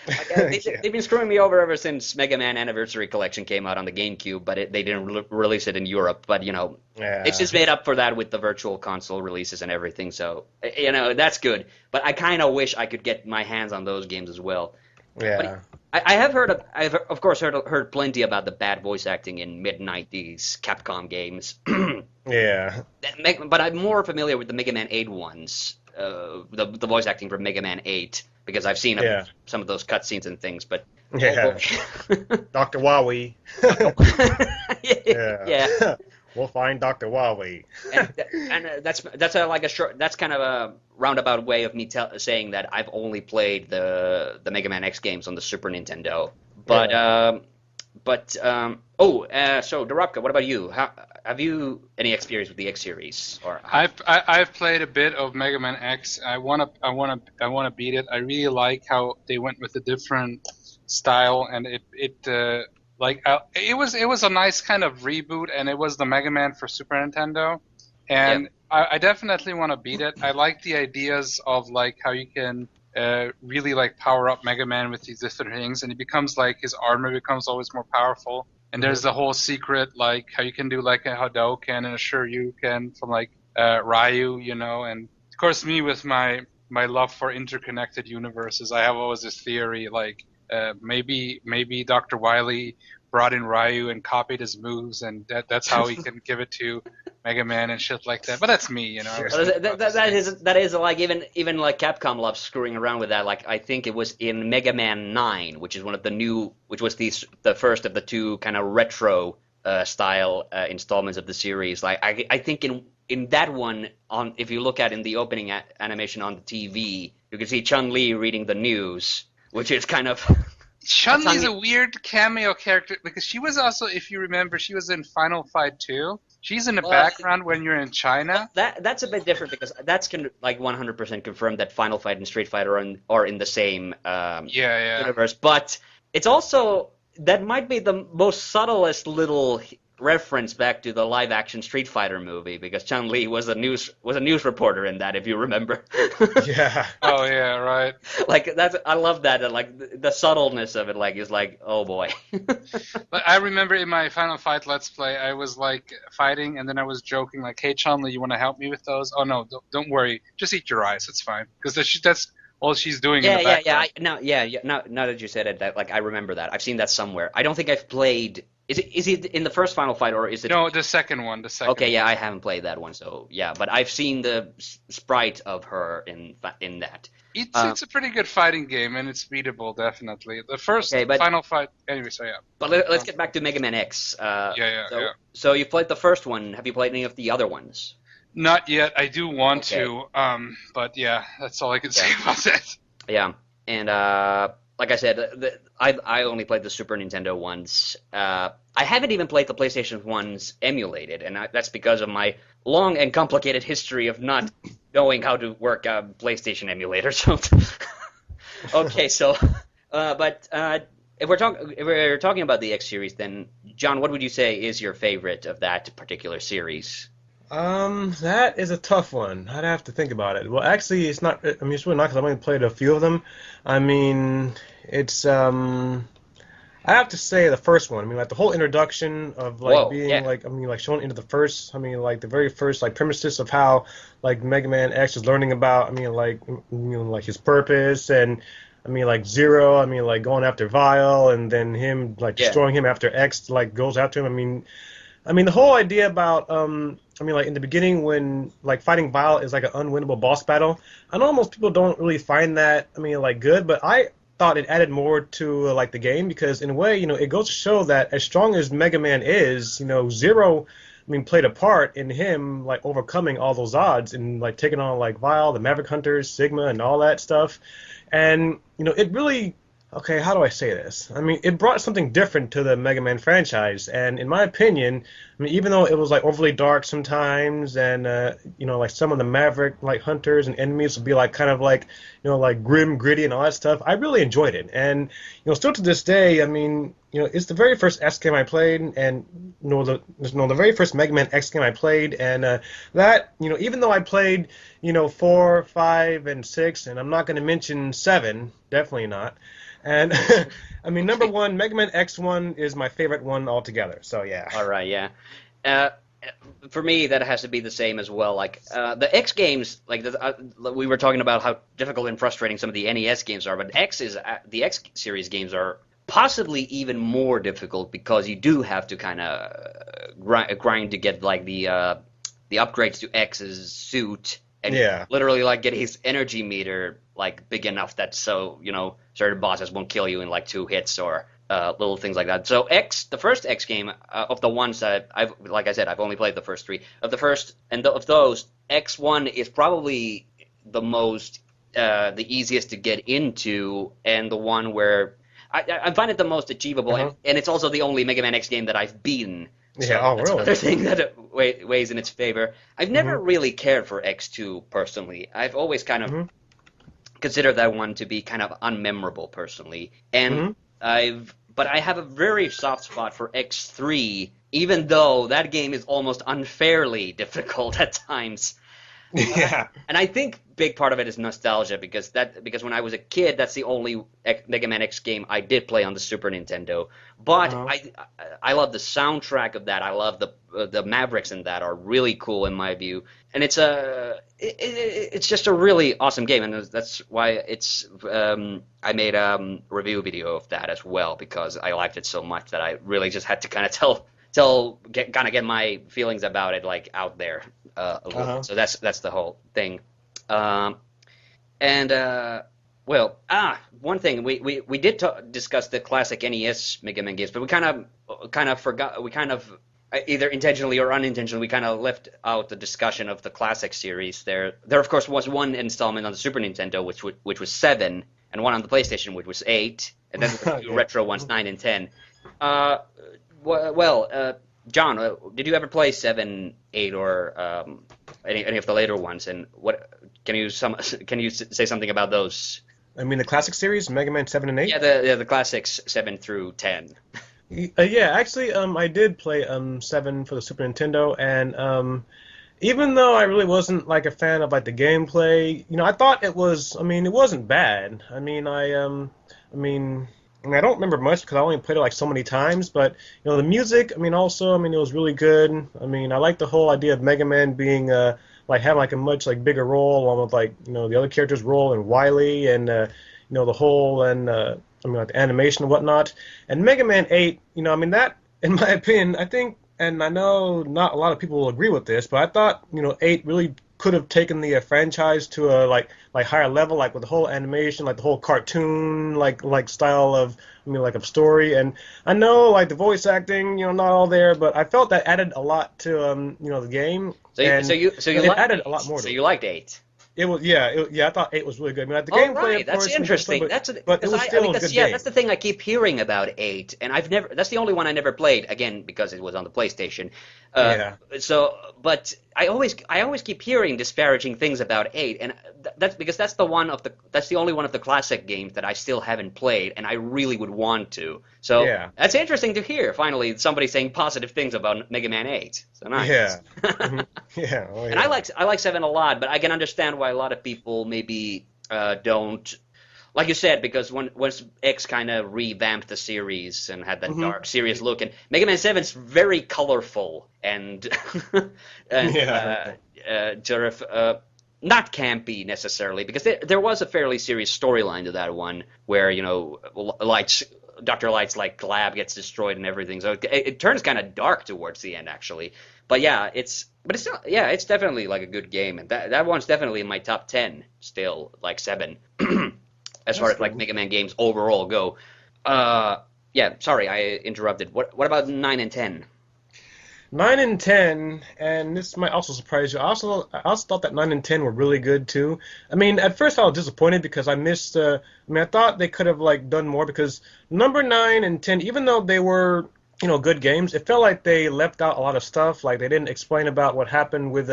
Like, Yeah. they've been screwing me over ever since Mega Man Anniversary Collection came out on the GameCube, but they didn't release it in Europe. But it's Yeah. just made up for that with the Virtual Console releases and everything. So that's good. But I kind of wish I could get my hands on those games as well. But Yeah. I have heard, I've of course heard plenty about the bad voice acting in mid-90s Capcom games. Yeah. But I'm more familiar with the Mega Man 8 ones, the voice acting from Mega Man 8, because I've seen Yeah. some of those cutscenes and things. But Yeah. Dr. Wowie. yeah, yeah. Yeah. We'll find Dr. Wowie. And that's like a short, that's kind of a roundabout way of me saying that I've only played the Mega Man X games on the Super Nintendo. But so Dorobka, what about you? Have you any experience with the X series or I've played a bit of Mega Man X. I wanna beat it. I really like how they went with a different style, and it was a nice kind of reboot, and it was the Mega Man for Super Nintendo, Yep. and I definitely want to beat it. I like the ideas of like how you can really like power up Mega Man with these different things, and he becomes like his armor becomes always more powerful. And there's the whole secret, like how you can do like a Hadouken and a Shoryuken from like Ryu, and of course me with my love for interconnected universes, I have always this theory like maybe Dr. Wily brought in Ryu and copied his moves, and that's how he can give it to Mega Man and shit like that. But that's me. I was Well, thinking about these things. that is like even like Capcom loves screwing around with that. Like I think it was in Mega Man 9, which is which was the first of the two kind of retro style installments of the series. Like I think in that one, on if you look at in the opening animation on the TV, you can see Chun-Li reading the news, which is kind of Chun-Li's a weird cameo character because she was also, if you remember, she was in Final Fight 2. She's in the Well, background when you're in China. that's a bit different because that's like 100% confirmed that Final Fight and Street Fighter are in the same Yeah. universe. But it's also that might be the most subtlest little reference back to the live action Street Fighter movie because Chun-Li was a news reporter in that, if you remember. Yeah. Oh yeah, right. Like I love that, like the subtleness of it, like is like, oh boy. But I remember in my Final Fight Let's Play, I was like fighting, and then I was joking like, "Hey Chun-Li, you want to help me with those?" Oh no, don't worry, just eat your eyes, it's fine, because that's all she's doing in the background. Now that you said it, that like I remember that. I've seen that somewhere. I don't think I've played. Is it in the first Final Fight or is it? No, the second one. The second. Okay, yeah, I haven't played that one, so yeah, but I've seen the sprite of her in that. It's a pretty good fighting game, and it's beatable, definitely. The first Okay, but- Final Fight. Anyway, so yeah. But let's get back to Mega Man X. Yeah. So you played the first one. Have you played any of the other ones? Not yet. I do want Okay. to. But yeah, that's all I can say about that. Yeah, and like I said, I only played the Super Nintendo ones. I haven't even played the PlayStation ones emulated, and that's because of my long and complicated history of not knowing how to work a PlayStation emulator. So, okay, so, but if we're talking about the X series, then John, what would you say is your favorite of that particular series? That is a tough one. I'd have to think about it. Well, actually, it's not. I mean, it's really not because I've only played a few of them. I mean, it's I have to say the first one. I mean, like the whole introduction of like Whoa, being yeah. like, I mean, like showing into the first. I mean, like the very first like premises of how like Mega Man X is learning about. I mean, like his purpose and. I mean, like Zero. I mean, like going after Vile, and then him like Yeah. destroying him after X like goes after him. I mean. I mean, the whole idea about, I mean, like in the beginning when like fighting Vile is like an unwinnable boss battle, I know most people don't really find that, I mean, like good, but I thought it added more to like the game because in a way, it goes to show that as strong as Mega Man is, Zero, I mean, played a part in him like overcoming all those odds and like taking on like Vile, the Maverick Hunters, Sigma, and all that stuff. And it really, okay, how do I say this? I mean, it brought something different to the Mega Man franchise, and in my opinion, I mean, even though it was like overly dark sometimes, and like some of the Maverick like hunters and enemies would be like kind of like like grim, gritty, and all that stuff, I really enjoyed it. And still to this day, I mean, it's the very first X game I played, and the very first Mega Man X game I played, and that even though I played 4, 5, and 6, and I'm not going to mention 7, definitely not. And I mean, number one, Mega Man X1 is my favorite one altogether. So yeah. All right, yeah. Uh, for me, that has to be the same as well. Like the X games, like we were talking about how difficult and frustrating some of the NES games are, but the X series games are possibly even more difficult because you do have to kind of grind to get like the upgrades to X's suit. And literally like get his energy meter like big enough that certain bosses won't kill you in like 2 hits or little things like that. So the first X game of the ones that like I said, I've only played the first 3. Of the first of those, X1 is probably the most the easiest to get into, and the one where I find it the most achievable, and it's also the only Mega Man X game that I've beaten. So that's really? another thing that weighs in its favor. I've never really cared for X2 personally. I've always kind of considered that one to be kind of unmemorable personally. And but I have a very soft spot for X3, even though that game is almost unfairly difficult at times. Yeah. And I think big part of it is nostalgia because when I was a kid, that's the only Mega Man X game I did play on the Super Nintendo. But I love the soundtrack of that. I love the Mavericks in that are really cool in my view, and it's just a really awesome game, and that's why I made a review video of that as well because I liked it so much that I really just had to kind of get my feelings about it like out there a little. So that's the whole thing. One thing we did discuss the classic NES Mega Man games, but we kind of forgot. We kind of either intentionally or unintentionally we kind of left out the discussion of the classic series. There of course was one installment on the Super Nintendo which was 7, and one on the PlayStation which was 8, and then the 2 retro ones 9 and 10. John, did you ever play 7, 8, or any of the later ones? And what can you say something about those? I mean, the classic series, Mega Man 7 and 8. Yeah, the classics 7 through 10. Yeah, actually, I did play 7 for the Super Nintendo, and even though I really wasn't like a fan of like the gameplay, I thought it was. I mean, it wasn't bad. I mean, I don't remember much because I only played it like so many times, but the music, I mean, also, I mean, it was really good. I mean, I like the whole idea of Mega Man being like having like a much like bigger role along with like the other characters' role and Wily and the whole and I mean like the animation and whatnot. And Mega Man 8, I mean that in my opinion, I think, and I know not a lot of people will agree with this, but I thought 8 really could have taken the franchise to a like higher level, like with the whole animation, like the whole cartoon like style of of story. And I know like the voice acting, not all there, but I felt that added a lot to the game. So you added a lot more. So you liked 8. It was I thought 8 was really good. I mean, like, the gameplay, right, of that's course, interesting. But it was still a good game. That's the thing I keep hearing about 8, and that's the only one I never played. Again, because it was on the PlayStation. So, but I always keep hearing disparaging things about 8, and that's because that's the only one of the classic games that I still haven't played, and I really would want to. So that's interesting to hear. Finally, somebody saying positive things about Mega Man 8. So nice. Yeah. And I like 7 a lot, but I can understand why a lot of people maybe don't. Like you said, because once X kind of revamped the series and had that dark, serious look, and Mega Man 7's very colorful and sort of not campy necessarily, because there was a fairly serious storyline to that one, where Dr. Light's like lab gets destroyed and everything. So it turns kind of dark towards the end, actually. But yeah, it's not, yeah, it's definitely like a good game, and that one's definitely in my top 10 still, like 7, as far as like Mega Man games overall go. Yeah, sorry, I interrupted. What about 9 and 10? 9 and 10, and this might also surprise you. I also thought that 9 and 10 were really good too. I mean, at first I was disappointed because I missed. I mean, I thought they could have like done more because number 9 and 10, even though they were good games, it felt like they left out a lot of stuff. Like they didn't explain about what happened with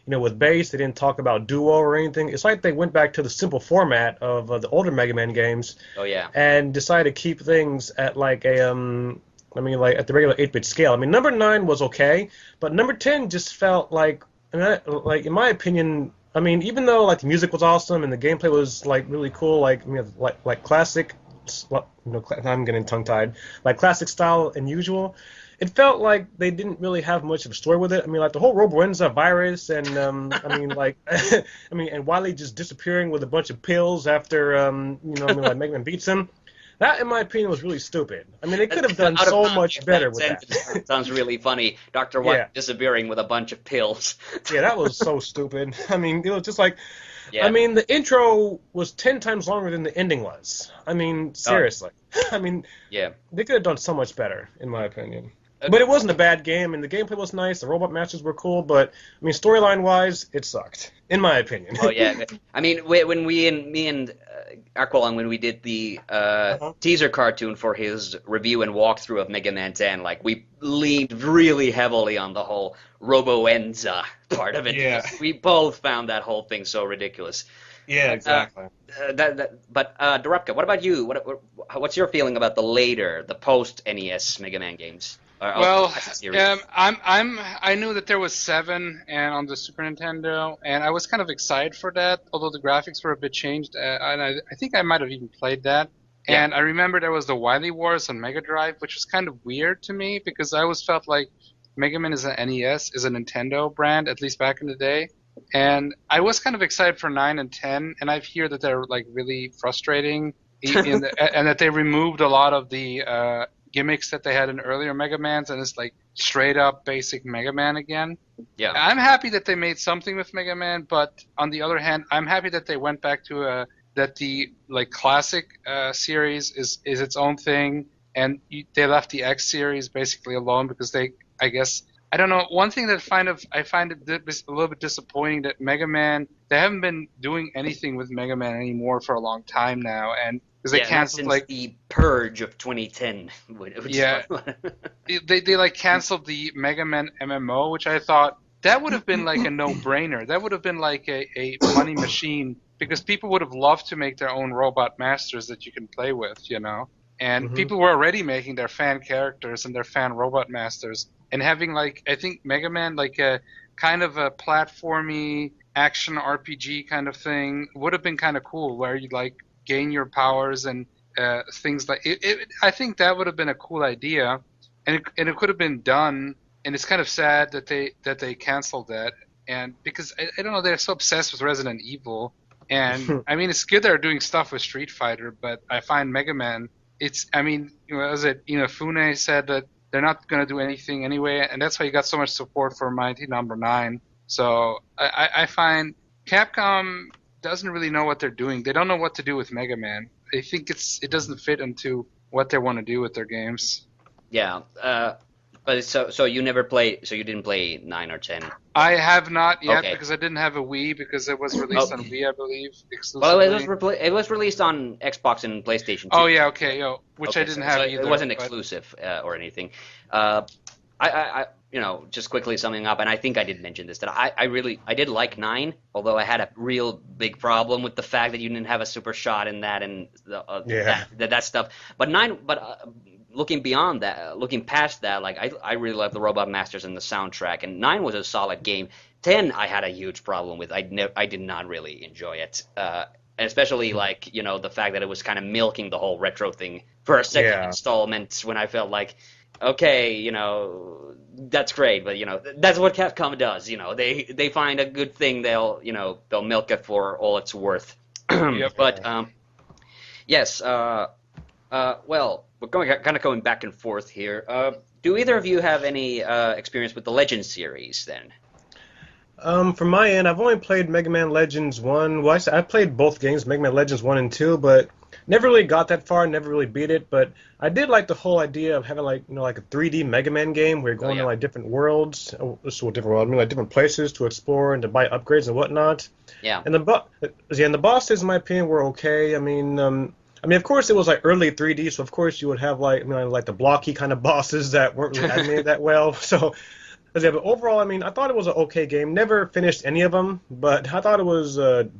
with Bass. They didn't talk about Duo or anything. It's like they went back to the simple format of the older Mega Man games. Oh yeah. And decided to keep things at like I mean, like at the regular 8-bit scale. I mean, number 9 was okay, but number 10 just felt like, like in my opinion, I mean, even though like the music was awesome and the gameplay was like really cool, like like classic, I'm getting tongue-tied, like classic style and usual, it felt like they didn't really have much of a story with it. I mean, like the whole Roboenza virus, and I mean, like, I mean, and Wily just disappearing with a bunch of pills after, I mean, like Mega Man beats him. That, in my opinion, was really stupid. I mean, they could have done so much better with that. Sounds really funny. Dr. White disappearing with a bunch of pills. Yeah, that was so stupid. I mean, it was just like, yeah. I mean, the intro was 10 times longer than the ending was. I mean, seriously. I mean, yeah, they could have done so much better, in my opinion. But it wasn't a bad game, and the gameplay was nice. The robot masters were cool, but I mean, storyline-wise, it sucked, in my opinion. Oh yeah, I mean, when me and Aqualung, when we did the teaser cartoon for his review and walkthrough of Mega Man 10, like we leaned really heavily on the whole Roboenza part of it. Yeah. We both found that whole thing so ridiculous. Yeah, exactly. But Dorupka, what about you? What's your feeling about the post NES Mega Man games? Well, I knew that there was 7 and on the Super Nintendo, and I was kind of excited for that, although the graphics were a bit changed, and I think I might have even played that. Yeah. And I remember there was the Wily Wars on Mega Drive, which was kind of weird to me because I always felt like Mega Man is a NES, is a Nintendo brand, at least back in the day. And I was kind of excited for 9 and 10, and I hear that they're like really frustrating, and that they removed a lot of the gimmicks that they had in earlier Mega Mans, and it's like straight up basic Mega Man again. Yeah. I'm happy that they made something with Mega Man, but on the other hand, I'm happy that they went back to that the like classic series is its own thing, and they left the X series basically alone because I guess. I don't know. One thing that I find it a little bit disappointing that Mega Man, they haven't been doing anything with Mega Man anymore for a long time now, and because they canceled since like the Purge of 2010. they like canceled the Mega Man MMO, which I thought that would have been like a no-brainer. That would have been like a money machine because people would have loved to make their own robot masters that you can play with, And people were already making their fan characters and their fan robot masters. And having like, I think Mega Man, like a kind of a platformy action RPG kind of thing would have been kind of cool where you'd like gain your powers and things like it. I think that would have been a cool idea. And it could have been done. And it's kind of sad that they canceled that. And because, I don't know, they're so obsessed with Resident Evil. And I mean, it's good they're doing stuff with Street Fighter, but I find Mega Man, Fune said that they're not going to do anything anyway, and that's why you got so much support for Mighty Number 9. So I find Capcom doesn't really know what they're doing. They don't know what to do with Mega Man. I think it doesn't fit into what they want to do with their games. Yeah, but so you didn't play 9 or 10? I have not yet because I didn't have a Wii because it was released on Wii, I believe, exclusively. Well, it was released on Xbox and PlayStation 2. Oh yeah, okay, which I didn't have either. It wasn't exclusive or anything. I just quickly summing up, and I think I did mention this, that I did like 9, although I had a real big problem with the fact that you didn't have a super shot in that and that stuff. But 9, looking past that, like I really love the Robot Masters and the soundtrack, and 9 was a solid game. 10 I had a huge problem with. I did not really enjoy it, especially like the fact that it was kind of milking the whole retro thing for a second installment when I felt like, okay, that's great, but that's what Capcom does. They find a good thing, they'll milk it for all it's worth. But yes, well, we're going back and forth here. Do either of you have any experience with the Legends series then? From my end, I've only played Mega Man Legends 1. Well, I played both games, Mega Man Legends 1 and 2, but never really got that far, never really beat it. But I did like the whole idea of having like a 3D Mega Man game where you're going to like different worlds, different world, I mean like different places to explore and to buy upgrades and whatnot. Yeah. And the bosses, in my opinion, were okay. I mean, of course, it was like early 3D, so of course you would have like the blocky kind of bosses that weren't really animated that well. So. Yeah, but overall, I thought it was an okay game. Never finished any of them, but I thought it was. Like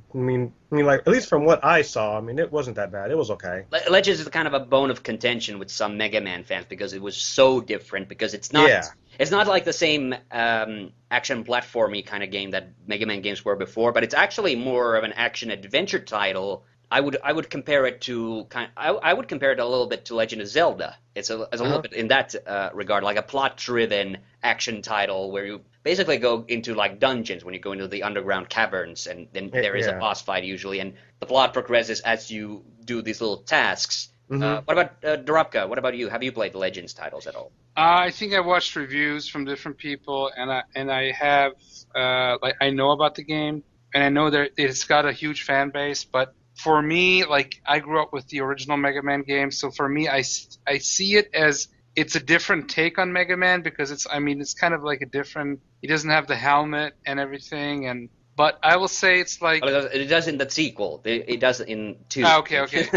at least from what I saw, it wasn't that bad. It was okay. Legends is kind of a bone of contention with some Mega Man fans because it was so different. Because it's not. Yeah. It's not like the same action platformy kind of game that Mega Man games were before, but it's actually more of an action adventure title. I would compare it to I would compare it a little bit to Legend of Zelda. It's a little bit in that regard, like a plot-driven action title where you basically go into like dungeons when you go into the underground caverns, and then there is a boss fight usually, and the plot progresses as you do these little tasks. What about Dorobka? What about you? Have you played the Legends titles at all? I think I watched reviews from different people, and I have I know about the game, and I know that it's got a huge fan base, but for me, like, I grew up with the original Mega Man games, so for me, I see it as it's a different take on Mega Man because it's kind of like a different. He doesn't have the helmet and everything, but I will say it's like it does in the sequel. It does in 2. Okay.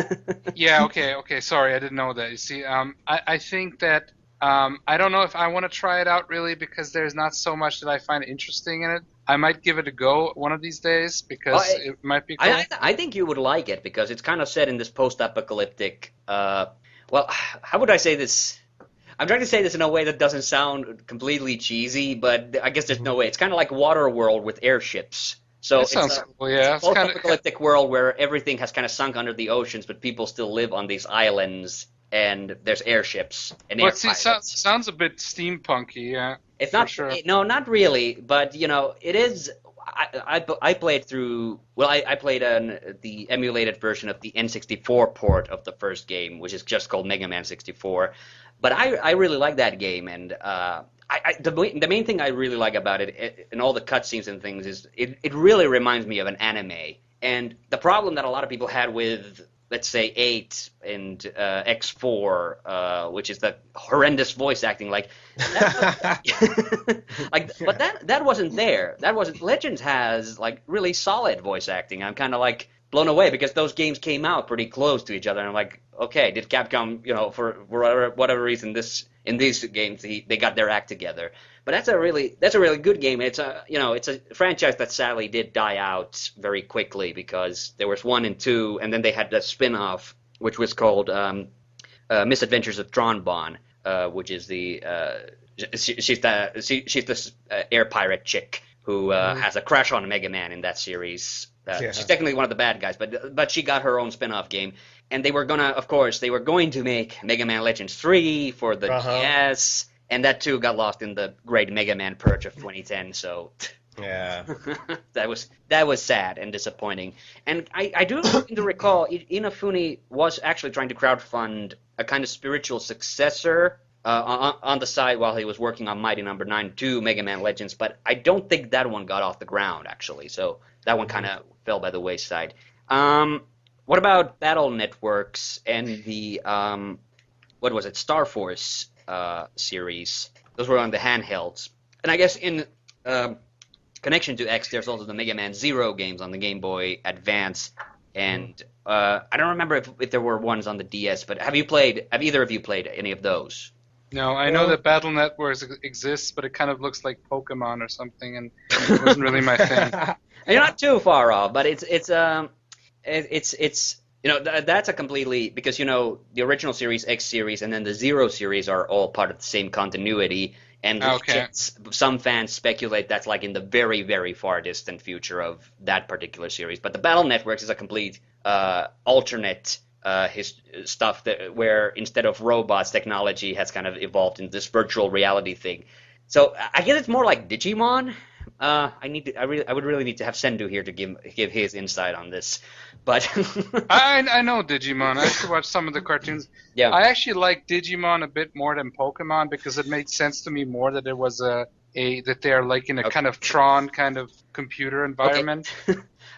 Yeah, okay. Sorry, I didn't know that. You see, I think that I don't know if I want to try it out really because there's not so much that I find interesting in it. I might give it a go one of these days because it might be cool. I think you would like it because it's kind of set in this post-apocalyptic. Well, how would I say this? I'm trying to say this in a way that doesn't sound completely cheesy, but I guess there's no way. It's kind of like Waterworld with airships. So that sounds cool, yeah. It's a post-apocalyptic world where everything has kind of sunk under the oceans, but people still live on these islands, and there's airships and air pilots. Sounds a bit steampunky, yeah. It's not. Sure. No, not really. But it is. I played through. Well, I played the emulated version of the N64 port of the first game, which is just called Mega Man 64. But I really like that game, and the main thing I really like about it, and all the cutscenes and things, is it really reminds me of an anime. And the problem that a lot of people had with, let's say, 8 and X4, which is the horrendous voice acting, but that wasn't there. That wasn't. Legends has like really solid voice acting. I'm kind of like blown away because those games came out pretty close to each other. And I'm like, okay, did Capcom, for whatever reason, in these games they got their act together? But that's a really good game. It's it's a franchise that sadly did die out very quickly because there was 1 and 2, and then they had the spin-off which was called Misadventures of Tron, which is she's this air pirate chick who has a crush on Mega Man in that series. She's technically one of the bad guys, but she got her own spin-off game. And they were going to make Mega Man Legends 3 for the DS, and that too got lost in the great Mega Man purge of 2010. So yeah, that was sad and disappointing. And I do seem to recall Inafune was actually trying to crowdfund a kind of spiritual successor on the side while he was working on Mighty Number 9 to Mega Man Legends, but I don't think that one got off the ground actually. So that one kind of fell by the wayside. What about Battle Networks and the what was it, Star Force series? Those were on the handhelds, and I guess in connection to X, there's also the Mega Man Zero games on the Game Boy Advance, and I don't remember if there were ones on the DS. But have either of you played any of those? No, I know that Battle Networks exists, but it kind of looks like Pokemon or something, and it wasn't really my thing. You're not too far off, but it's that's a completely, because the original series, X series, and then the Zero series are all part of the same continuity, and some fans speculate that's like in the very, very far distant future of that particular series. But the Battle Networks is a complete alternate stuff where instead of robots, technology has kind of evolved into this virtual reality thing. So I guess it's more like Digimon, I would really need to have Sendu here to give his insight on this, but I know Digimon. I actually watched some of the cartoons. yeah. I actually like Digimon a bit more than Pokemon because it made sense to me more that it was that they are like in a Okay. kind of Tron kind of computer environment.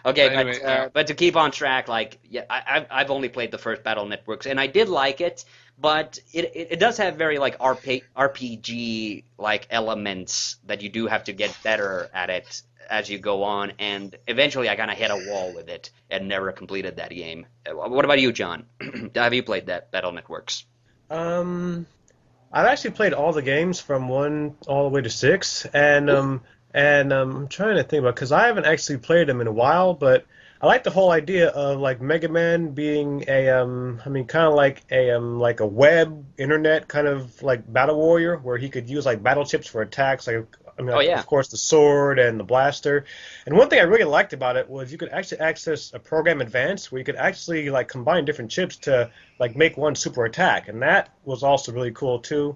Okay, But anyway, yeah. but to keep on track, like yeah, I've only played the first Battle Networks, and I did like it, but it does have very like RPG like elements that you do have to get better at it as you go on, and eventually I kind of hit a wall with it and never completed that game. What about you, John? Have you played that Battle Networks? I've actually played all the games from 1 all the way to 6, and I'm trying to think about because I haven't actually played them in a while, but I like the whole idea of like Mega Man being I mean, kind of like a web internet kind of like battle warrior where he could use like battle chips for attacks, Oh yeah. of course the sword and the blaster. And one thing I really liked about it was you could actually access a program advance where you could actually like combine different chips to like make one super attack, and that was also really cool too.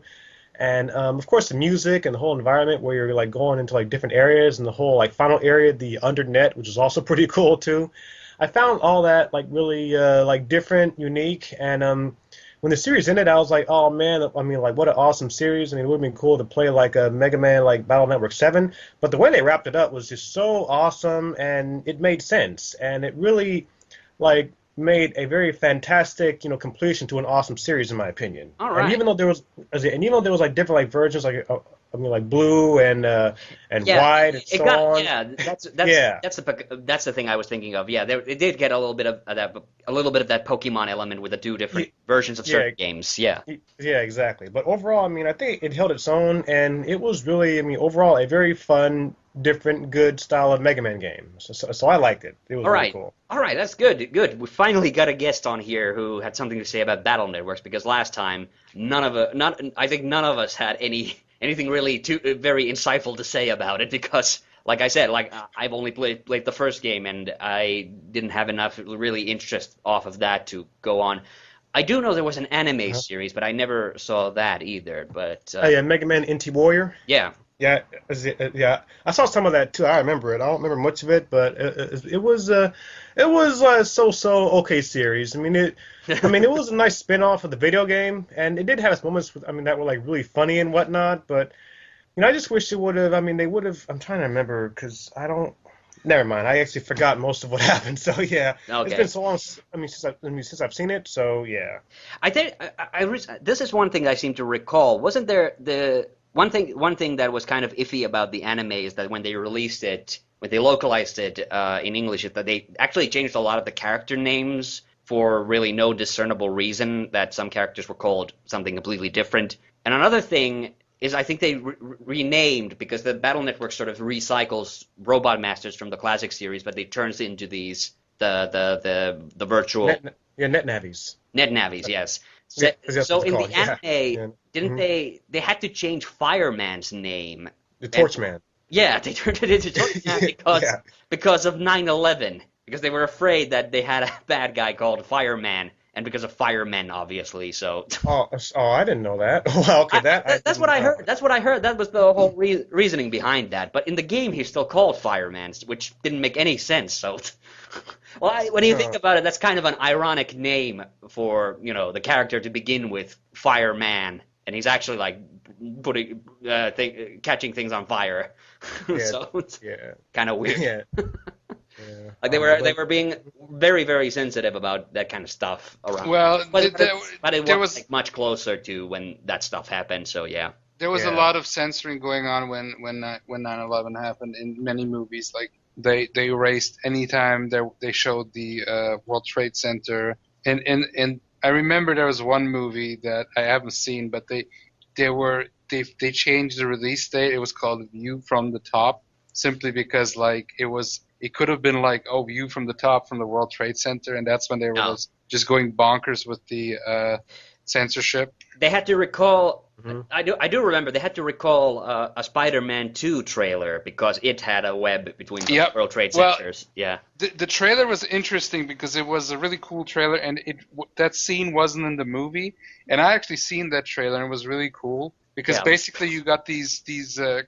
And of course the music and the whole environment where you're like going into like different areas and the whole like final area, the undernet, which is also pretty cool too. I found all that like really like different, unique, and when the series ended, I was like, oh man, I mean like what an awesome series. I mean it would have been cool to play like a Mega Man like Battle Network 7, but the way they wrapped it up was just so awesome and it made sense and it really like made a very fantastic, completion to an awesome series in my opinion. All And right. even though there was, like different like versions, like I mean like blue and Yeah, white and it so got on. yeah. Yeah, That's the thing I was thinking of. Yeah, it did get a little bit of that, a little bit of that Pokemon element with the two different versions of yeah, certain games. Yeah. yeah, exactly. But overall, I mean, I think it held its own, and it was really, I mean, overall a very fun, different, good style of Mega Man game. So I liked it. It was All really right. cool. All right, that's good. Good. We finally got a guest on here who had something to say about Battle Networks because last time I think none of us had anything really too very insightful to say about it because like I said, like I've only played the first game and I didn't have enough really interest off of that to go on. I do know there was an anime Uh-huh. series, but I never saw that either. But Oh yeah, Mega Man NT Warrior. yeah. Yeah, yeah. I saw some of that too. I remember it. I don't remember much of it, but it was a so-so okay series. I mean, it was a nice spin-off of the video game, and it did have its moments with, I mean, that were like really funny and whatnot. But I just wish it would have. I mean, they would have. I'm trying to remember because I don't. Never mind. I actually forgot most of what happened. So yeah, it's Okay. been so long. Since I've seen it. So yeah. I think this is one thing I seem to recall. Wasn't there the one thing that was kind of iffy about the anime is that when they released it, when they localized it in English, is that they actually changed a lot of the character names for really no discernible reason. That some characters were called something completely different. And another thing is I think they renamed because the Battle Network sort of recycles Robot Masters from the classic series, but they turns into these the virtual. Net navies. Net navies, yes. So, Yeah, 'cause that's so what it's in called. the Yeah. anime, Yeah. didn't they had to change Fireman's name? The And Torchman. yeah, they turned it into Torchman Yeah. because of 9/11, because they were afraid that they had a bad guy called Fireman, and because of firemen, obviously. So I didn't know that. Well, okay, that's what I heard. That's what I heard. That was the whole reasoning behind that. But in the game, he's still called Fireman, which didn't make any sense. So, well, when you think about it, that's kind of an ironic name for the character to begin with, Fireman, and he's actually like putting catching things on fire. Yeah, So it's yeah, kind of weird. yeah, yeah. Like they were being very very sensitive about that kind of stuff around. Well, But it there was was like much closer to when that stuff happened. So yeah. there was a Yeah. lot of censoring going on when 9/11 happened in many movies. Like they erased anytime they showed the World Trade Center, and I remember there was one movie that I haven't seen, but they changed the release date. It was called View from the Top, simply because like it could have been like, oh, View from the Top from the World Trade Center, and that's when they were No. just going bonkers with the censorship. They had to recall. Mhm. I do remember they had to recall a Spider-Man 2 trailer because it had a web between the Yep. World Trade Well, Centers. Yeah. The trailer was interesting because it was a really cool trailer, and that scene wasn't in the movie. And I actually seen that trailer, and it was really cool because Yeah. basically you got these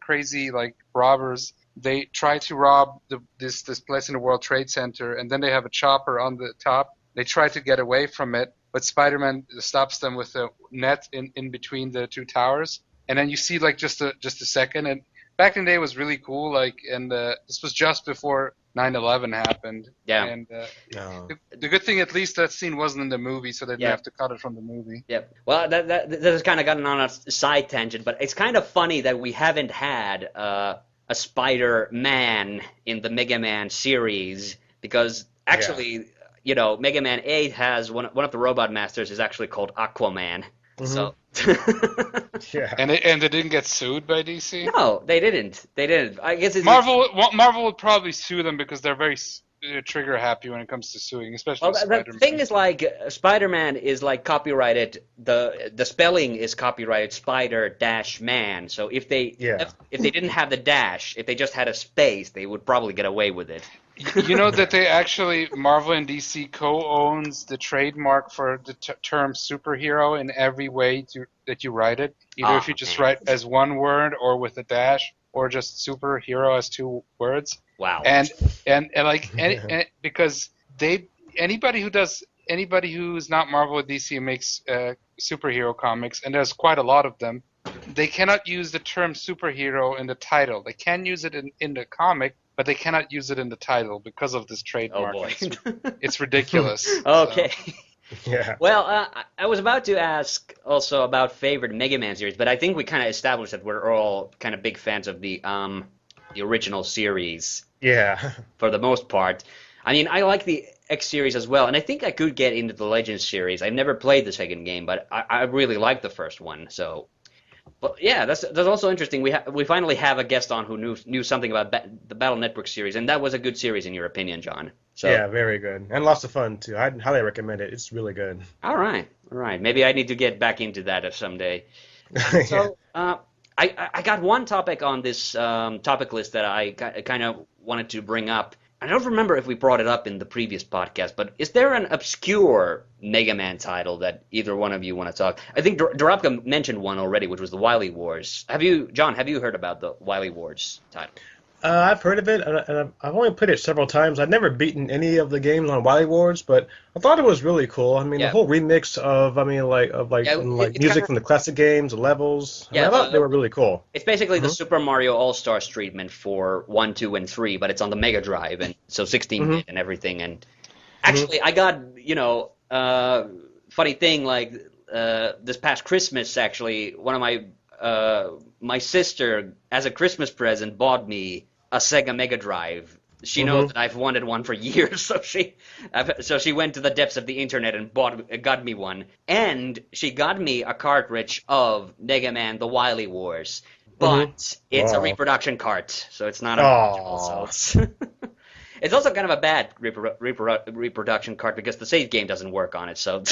crazy like robbers they try to rob this place in the World Trade Center, and then they have a chopper on the top. They try to get away from it, but Spider-Man stops them with a net in between the two towers. And then you see like just a second. And back in the day, it was really cool. Like, and this was just before 9/11 happened. Yeah. And No. the good thing, at least that scene wasn't in the movie, so they didn't Yeah. have to cut it from the movie. Yep. Well, that has kind of gotten on a side tangent, but it's kind of funny that we haven't had a Spider-Man in the Mega Man series because actually, Mega Man 8 has one of the robot masters is actually called Aquaman. So. Yeah. And they didn't get sued by DC. No, they didn't. They didn't. I guess it's Marvel would probably sue them because they're very trigger happy when it comes to suing, especially Well, with the Spider-Man. thing is, like, Spider-Man is like copyrighted. The spelling is copyrighted Spider-Man. So if they didn't have the dash, if they just had a space, they would probably get away with it. You know that they actually, Marvel and DC co-owns the trademark for the term superhero in every way that you write it. Either if you just write as one word or with a dash, or just superhero as two words. Wow. And because anybody who's not Marvel or DC makes superhero comics, and there's quite a lot of them, they cannot use the term superhero in the title. They can use it in the comic, but they cannot use it in the title because of this trademark. Oh boy. It's ridiculous. Okay. Yeah. Well, I was about to ask also about favorite Mega Man series, but I think we kind of established that we're all kind of big fans of the original series Yeah. for the most part. I mean, I like the X series as well, and I think I could get into the Legends series. I've never played the second game, but I really liked the first one. So, but yeah, that's also interesting. We finally have a guest on who knew something about the Battle Network series, and that was a good series in your opinion, John. So, Yeah, very good. And lots of fun, too. I'd highly recommend it. It's really good. All right. Maybe I need to get back into that someday. So, I got one topic on this topic list that I kind of wanted to bring up. I don't remember if we brought it up in the previous podcast, but is there an obscure Mega Man title that either one of you want to talk? I think Dorapka mentioned one already, which was the Wily Wars. John, have you heard about the Wily Wars title? I've heard of it, and I've only played it several times. I've never beaten any of the games on Wily Wars, but I thought it was really cool. I mean, the whole remix of music from the classic games, the levels. I thought they were really cool. It's basically the Super Mario All-Stars treatment for 1, 2, and 3, but it's on the Mega Drive, and so 16-bit and everything. And actually, I got funny thing like this past Christmas. Actually, one of my sister, as a Christmas present, bought me a Sega Mega Drive. She knows that I've wanted one for years, so she went to the depths of the internet and got me one. And she got me a cartridge of Mega Man: The Wily Wars, but it's a reproduction cart, so it's not a. So it's also kind of a bad reproduction cart because the save game doesn't work on it. So.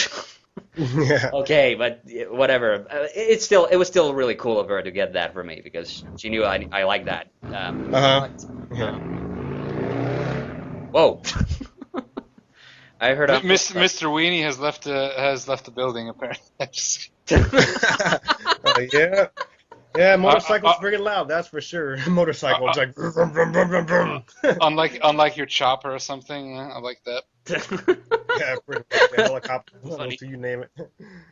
Yeah. Okay, but whatever. It was still really cool of her to get that for me because she knew I like that. Whoa! I heard Mr. Weenie has left the building apparently. Yeah. Yeah, motorcycles very loud, that's for sure. Motorcycles like vroom, vroom, vroom, vroom, vroom. unlike your chopper or something. Yeah, I like that. Yeah, pretty much. Yeah, helicopter, you name it.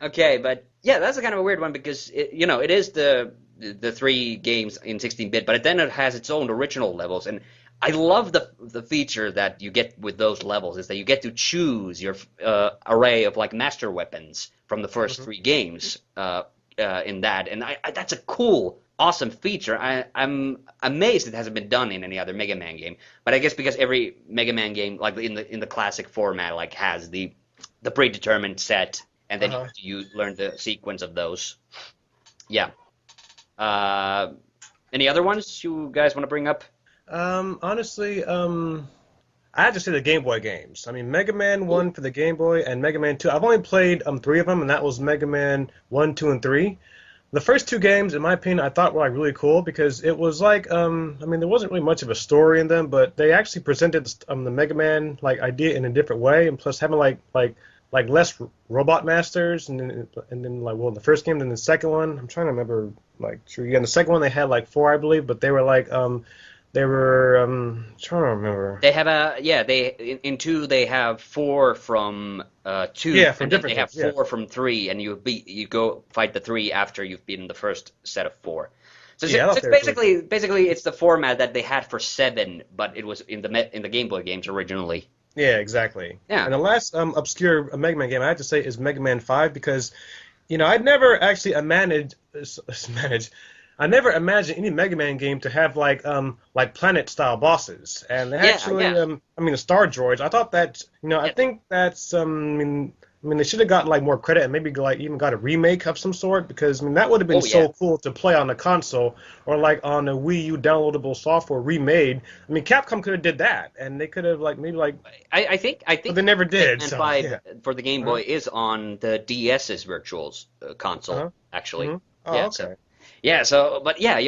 Okay, but yeah, that's a kind of a weird one because it is the 3 games in 16-bit, but then it has its own original levels, and I love the feature that you get with those levels is that you get to choose your array of like master weapons from the first 3 games. In that, and that's a cool, awesome feature. I'm amazed it hasn't been done in any other Mega Man game. But I guess because every Mega Man game, like in the classic format, like has the predetermined set, and then you learn the sequence of those. Yeah. Any other ones you guys want to bring up? Honestly, I have to say the Game Boy games. I mean, Mega Man 1 for the Game Boy and Mega Man 2. I've only played 3 of them, and that was Mega Man 1, 2, and 3. The first 2 games, in my opinion, I thought were like really cool because it was like, I mean, there wasn't really much of a story in them, but they actually presented the Mega Man like idea in a different way, and plus having like less robot masters, and then like in the first game, then the second one, I'm trying to remember in the second one they had like 4, I believe, but they were like They were trying to remember. They have in 2 they have 4 from 2, Yeah, from and then they different have games. Yeah. 4 from 3, and you go fight the 3 after you've beaten the first set of 4. So Yeah, I thought it's they were really cool. basically it's the format that they had for 7, but it was in the Game Boy games originally. Yeah, exactly. Yeah. And the last obscure Mega Man game I have to say is Mega Man 5 because, I'd never actually managed. I never imagined any Mega Man game to have like planet style bosses, and they Yeah, actually yeah. the Star Droids. I thought that I Yeah. think that's they should have gotten like more credit and maybe like even got a remake of some sort because that would have been Oh yeah. so cool to play on the console or like on a Wii U downloadable software remade. Capcom could have did that and they could have like maybe like I think but they never Mega did. Man So 5 yeah. for the Game Uh-huh. Boy is on the DS's Virtual Console Uh-huh. actually. Hmm. Oh, Yeah, okay. but yeah,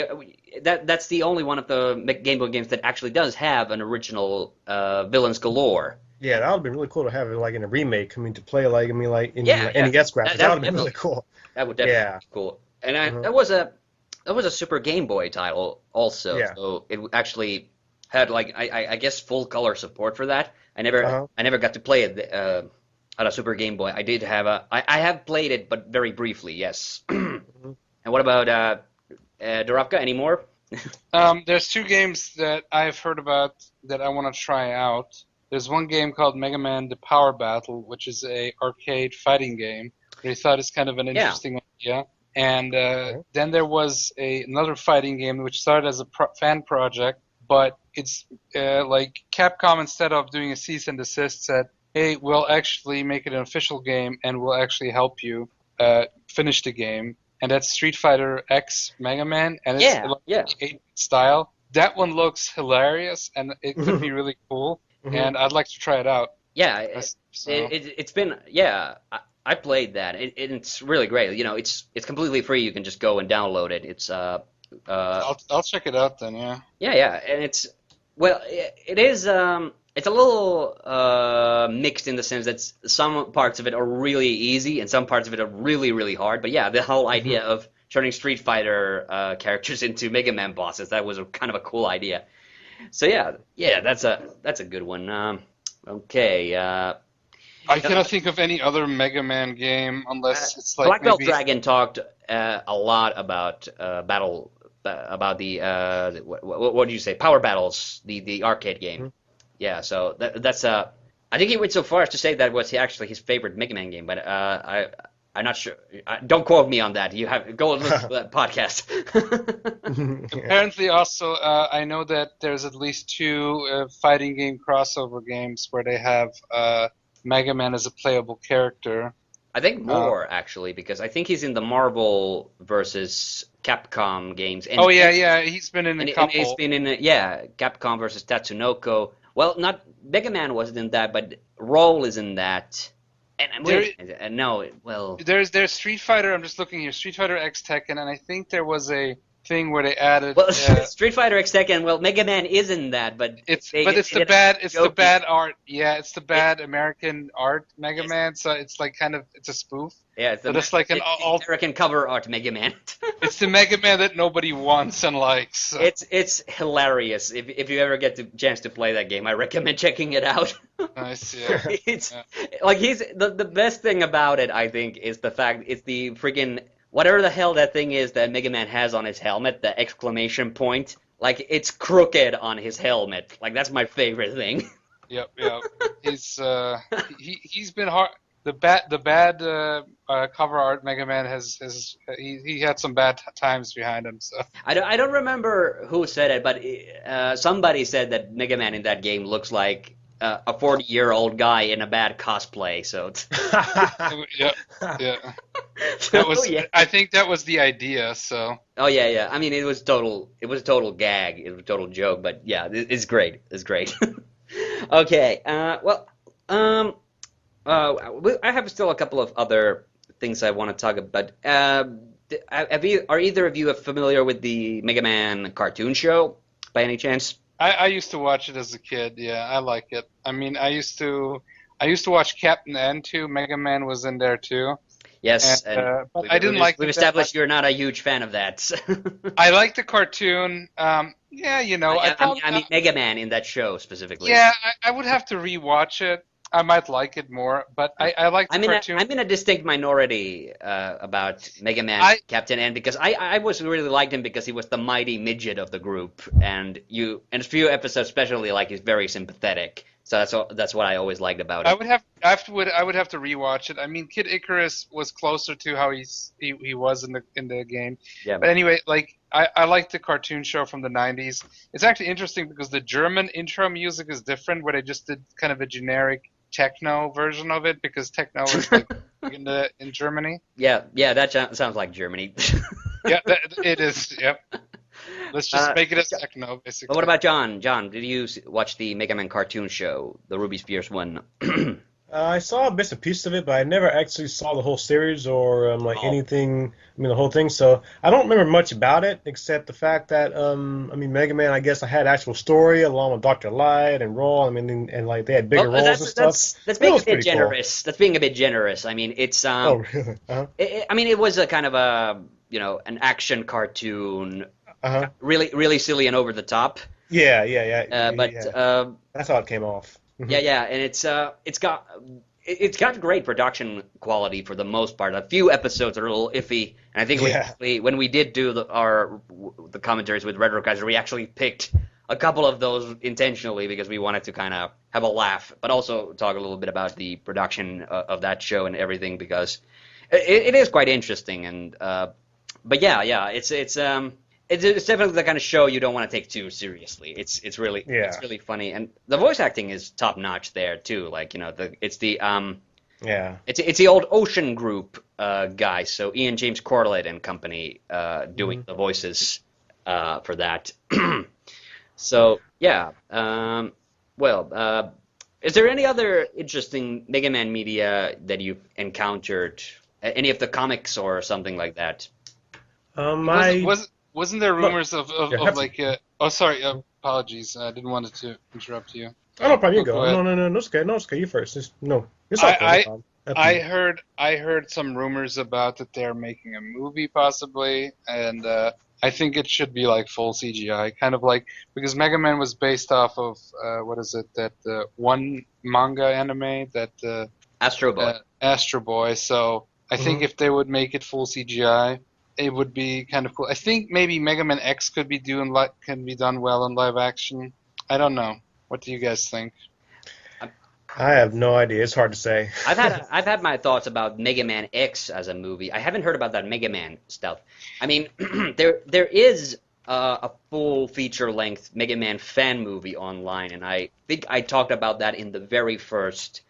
that's the only one of the Game Boy games that actually does have an original villains galore. Yeah, that would be really cool to have it like in a remake. To play like like in Yeah, like yeah. NES That graphics. that That would would be really definitely cool. that would definitely Yeah. be cool. And Uh-huh. that was a Super Game Boy title also, Yeah. so it actually had like I guess full color support for that. I never Uh-huh. I never got to play it on a Super Game Boy. I have played it, but very briefly, yes. Mhm. And what about Doravka? Any more? There's 2 games that I've heard about that I want to try out. There's one game called Mega Man: The Power Battle, which is a arcade fighting game. I thought it's kind of an Yeah. interesting idea. And Okay. then there was another fighting game which started as a fan project, but it's like Capcom, instead of doing a cease and desist, said, "Hey, we'll actually make it an official game and we'll actually help you finish the game." And that's Street Fighter X Mega Man, and it's Yeah, like yeah. 8 style. That one looks hilarious, and it could be really cool. Mhm. And I'd like to try it out. Yeah, So it's been yeah. I played that. It's really great. It's completely free. You can just go and download it. Uh I'll check it out then. Yeah. yeah, and it is it's a little mixed in the sense that some parts of it are really easy and some parts of it are really really hard. But yeah, the whole idea Mhm. of turning Street Fighter characters into Mega Man bosses, that was kind of a cool idea. So yeah, that's a good one. Okay. I cannot think of any other Mega Man game unless it's like Black Belt maybe. Dragon talked a lot about battle about the what do you say, Power Battles, the arcade game. Mhm. Yeah, so that's I think he went so far as to say that was actually his favorite Mega Man game, but I'm not sure. Don't quote me on that. You have go and listen to that podcast. Yeah. Apparently, also, I know that there's at least 2 fighting game crossover games where they have Mega Man as a playable character. I think Uh, more actually because I think he's in the Marvel versus Capcom games, oh yeah, yeah, he's been in a and it's couple. been in Capcom versus Tatsunoko. Well, not Mega Man wasn't in that, but Roll is in that. And There, wait, no, well, there's Street Fighter. I'm just looking here, Street Fighter X Tekken, and I think there was a thing where they added. Street Fighter X Tekken. Well, Mega Man is in that, but It's they the did bad joking. art. Yeah, it's the It, bad American art Mega it's, Man. So it's like kind of it's a spoof, yeah, it's but it's like an the alt. American cover art Mega Man. It's the Mega Man that nobody wants and likes. So. It's hilarious. If you ever get the chance to play that game, I recommend checking it out. Nice, yeah. It's Yeah. like he's the best thing about it, I think, is the fact it's the freaking whatever the hell that thing is that Mega Man has on his helmet, the exclamation point. Like it's crooked on his helmet. Like that's my favorite thing. Yep, yep. He's he's been hard. The bad cover art Mega Man has he had some bad times behind him. So I don't remember who said it, but somebody said that Mega Man in that game looks like a 40-year-old guy in a bad cosplay. So, yeah, yeah. so That was yeah. I think that was the idea. So Oh yeah, yeah. I mean, it was total. It was a total gag. It was a total joke. But yeah, it's great. It's great. Okay. I have still a couple of other things I want to talk about. Are either of you familiar with the Mega Man cartoon show by any chance? I used to watch it as a kid. Yeah, I like it. I mean, I used to watch Captain N too. Mega Man was in there too. Yes, but I didn't like we've it that established much. you're not a huge fan of that. I like the cartoon. Yeah, I mean Mega Man in that show specifically. yeah, I would have to rewatch it. I might like it more, but I like the cartoon. I'm in a distinct minority about Mega Man I Captain N because I was really liked him because he was the mighty midget of the group, and a few episodes especially like he's very sympathetic. So that's what I always liked about I him. would have to rewatch it. I mean, Kid Icarus was closer to how he was in the game. Yeah. But anyway, like I like the cartoon show from the 90s. It's actually interesting because the German intro music is different, where they just did kind of a generic techno version of it because techno is like in Germany. Yeah, that sounds like Germany. Yeah, it is. Yep. Let's just make it a techno, basically. But what about John? John, did you watch the Mega Man cartoon show, the Ruby Spears one? I saw bits and pieces of it, but I never actually saw the whole series or anything. I mean, the whole thing. So I don't remember much about it except the fact that I mean, Mega Man. I guess I had actual story along with Dr. Light and Raw. I mean, and like they had bigger roles and stuff. That's It being a was bit pretty cool. generous. That's being a bit generous. I mean, it's Oh, really? Uh-huh. I mean, it was a kind of a an action cartoon, Uh-huh. really silly and over the top. Yeah. But Yeah. That's how it came off. Mhm. yeah, and it's got great production quality for the most part. A few episodes are a little iffy, and I think when we did do the commentaries with Retro Kaiser, we actually picked a couple of those intentionally because we wanted to kind of have a laugh, but also talk a little bit about the production of that show and everything because it is quite interesting. And but yeah, it's definitely the kind of show you don't want to take too seriously. It's really funny, and the voice acting is top notch there too. Like it's the old Ocean Group guys, so Ian James Corlett and company doing the voices for that. So yeah, is there any other interesting Mega Man media that you've encountered? Any of the comics or something like that? Wasn't there rumors of like oh sorry, apologies, I didn't want to interrupt you. Oh, no problem. You go. Go No, it's okay. No, it's okay. You first. It's okay. I heard some rumors about that they're making a movie possibly, and I think it should be like full CGI, kind of like because Mega Man was based off of what is it that one manga anime that Astro Boy. Astro Boy. So I think if they would make it full CGI, it would be kind of cool. I think maybe Mega Man X can be done well in live action. I don't know. What do you guys think? I have no idea. It's hard to say. I've had my thoughts about Mega Man X as a movie. I haven't heard about that Mega Man stuff. I mean, there is a full feature-length Mega Man fan movie online, and I think I talked about that in the very first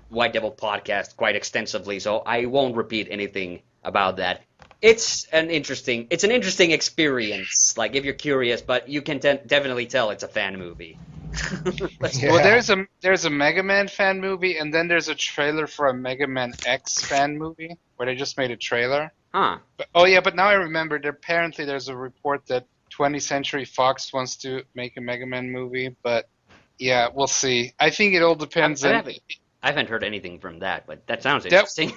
White Devil podcast quite extensively. So I won't repeat anything about that. It's an interesting experience. Like if you're curious, but you can definitely tell it's a fan movie. Well, there's a Mega Man fan movie, and then there's a trailer for a Mega Man X fan movie where they just made a trailer. Huh. But now I remember. Apparently, there's a report that 20th Century Fox wants to make a Mega Man movie, but yeah, we'll see. I think it all depends I haven't heard anything from that, but that sounds interesting.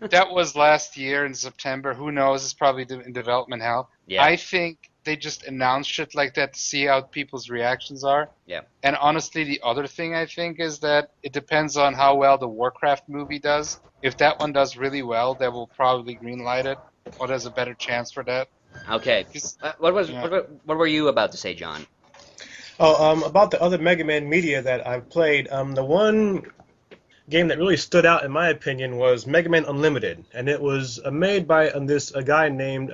That was last year in September. Who knows? It's probably in development hell. Yeah. I think they just announce shit like that to see how people's reactions are. Yeah. And honestly, the other thing I think is that it depends on how well the Warcraft movie does. If that one does really well, they will probably greenlight it, or there's a better chance for that. Okay. What were you about to say, John? Oh, about the other Mega Man media that I've played. The one game that really stood out in my opinion was Mega Man Unlimited, and it was made by a guy named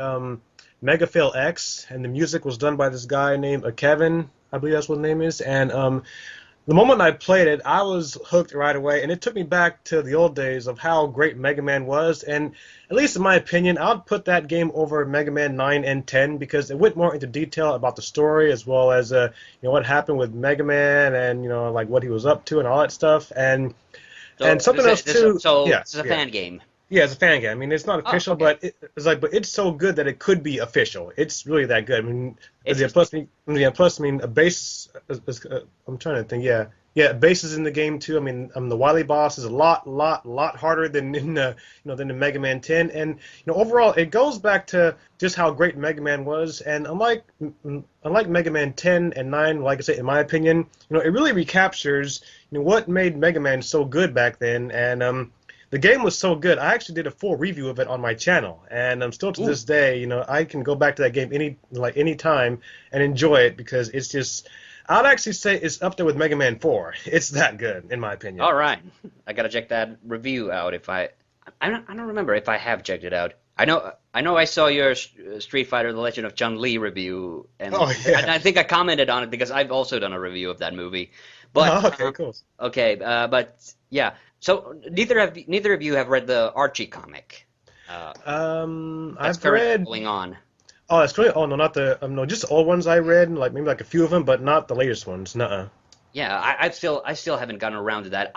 Megafail X, and the music was done by this guy named Kevin, I believe that's what his name is. And the moment I played it, I was hooked right away, and it took me back to the old days of how great Mega Man was. And at least in my opinion, I would put that game over Mega Man 9 and 10 because it went more into detail about the story as well as what happened with Mega Man and like what he was up to and all that stuff. And something else too. So it's a fan game. Yeah, it's a fan game. I mean, it's not official, but but it's so good that it could be official. It's really that good. I mean, plus, I mean, a base. I'm trying to think. Yeah, Yeah, bases in the game too. I mean, the Wily boss is a lot harder than in than in Mega Man 10. And overall, it goes back to just how great Mega Man was. And unlike Mega Man 10 and 9, like I said, in my opinion, it really recaptures what made Mega Man so good back then. And the game was so good. I actually did a full review of it on my channel, and still to this day, I can go back to that game any time and enjoy it because it's just. I'd actually say it's up there with Mega Man 4. It's that good, in my opinion. All right, I gotta check that review out. I don't remember if I have checked it out. I know I saw your Street Fighter: The Legend of Chun-Li review, and I think I commented on it because I've also done a review of that movie. But okay, cool. Okay, but yeah. So neither of you have read the Archie comic. I've read. Going on. Oh, that's great. Oh no, not the no, just the old ones I read, maybe a few of them, but not the latest ones. Nuh-uh. Yeah, I still haven't gotten around to that.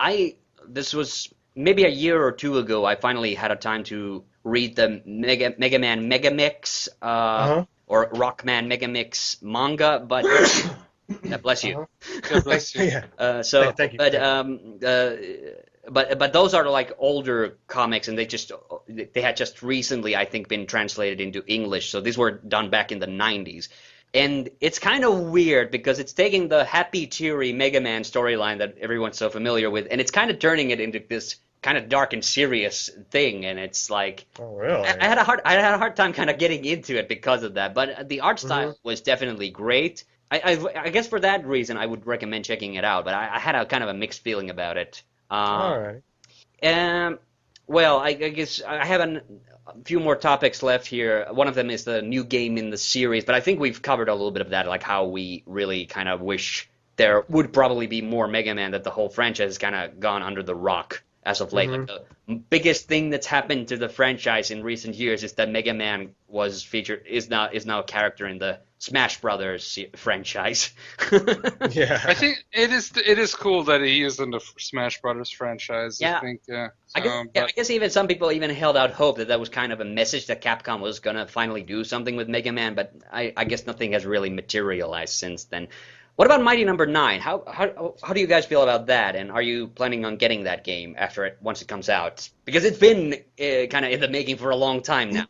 This was maybe a year or two ago. I finally had a time to read the Mega Man Mega Mix or Rockman Mega Mix manga, but bless you. God bless you. Yeah. Thank you. But those are like older comics, and they had just recently, I think, been translated into English. So these were done back in the 90s. And it's kind of weird because it's taking the happy, cheery Mega Man storyline that everyone's so familiar with, and it's kind of turning it into this kind of dark and serious thing. And it's like, oh really? I had a hard time kind of getting into it because of that. But the art style was definitely great. I guess for that reason, I would recommend checking it out. But I had a kind of a mixed feeling about it. All right. Well, I guess I have a few more topics left here. One of them is the new game in the series, but I think we've covered a little bit of that, like how we really kind of wish there would probably be more Mega Man, that the whole franchise has kind of gone under the rock as of late. Like the biggest thing that's happened to the franchise in recent years is that Mega Man is now a character in the Smash Brothers franchise. Yeah. I think it is cool that he is in the Smash Brothers franchise. Yeah. I think. I guess even some people even held out hope that was kind of a message that Capcom was gonna finally do something with Mega Man, but I guess nothing has really materialized since then. What about Mighty Number 9? How do you guys feel about that? And are you planning on getting that game once it comes out? Because it's been kind of in the making for a long time now.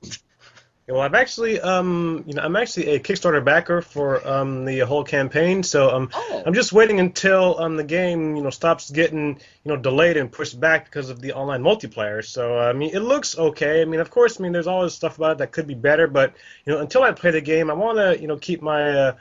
Well, I'm actually I'm actually a Kickstarter backer for the whole campaign, so I'm just waiting until the game stops getting delayed and pushed back because of the online multiplayer. So I mean, it looks okay. I mean, of course, there's always stuff about it that could be better, but until I play the game, I want to keep my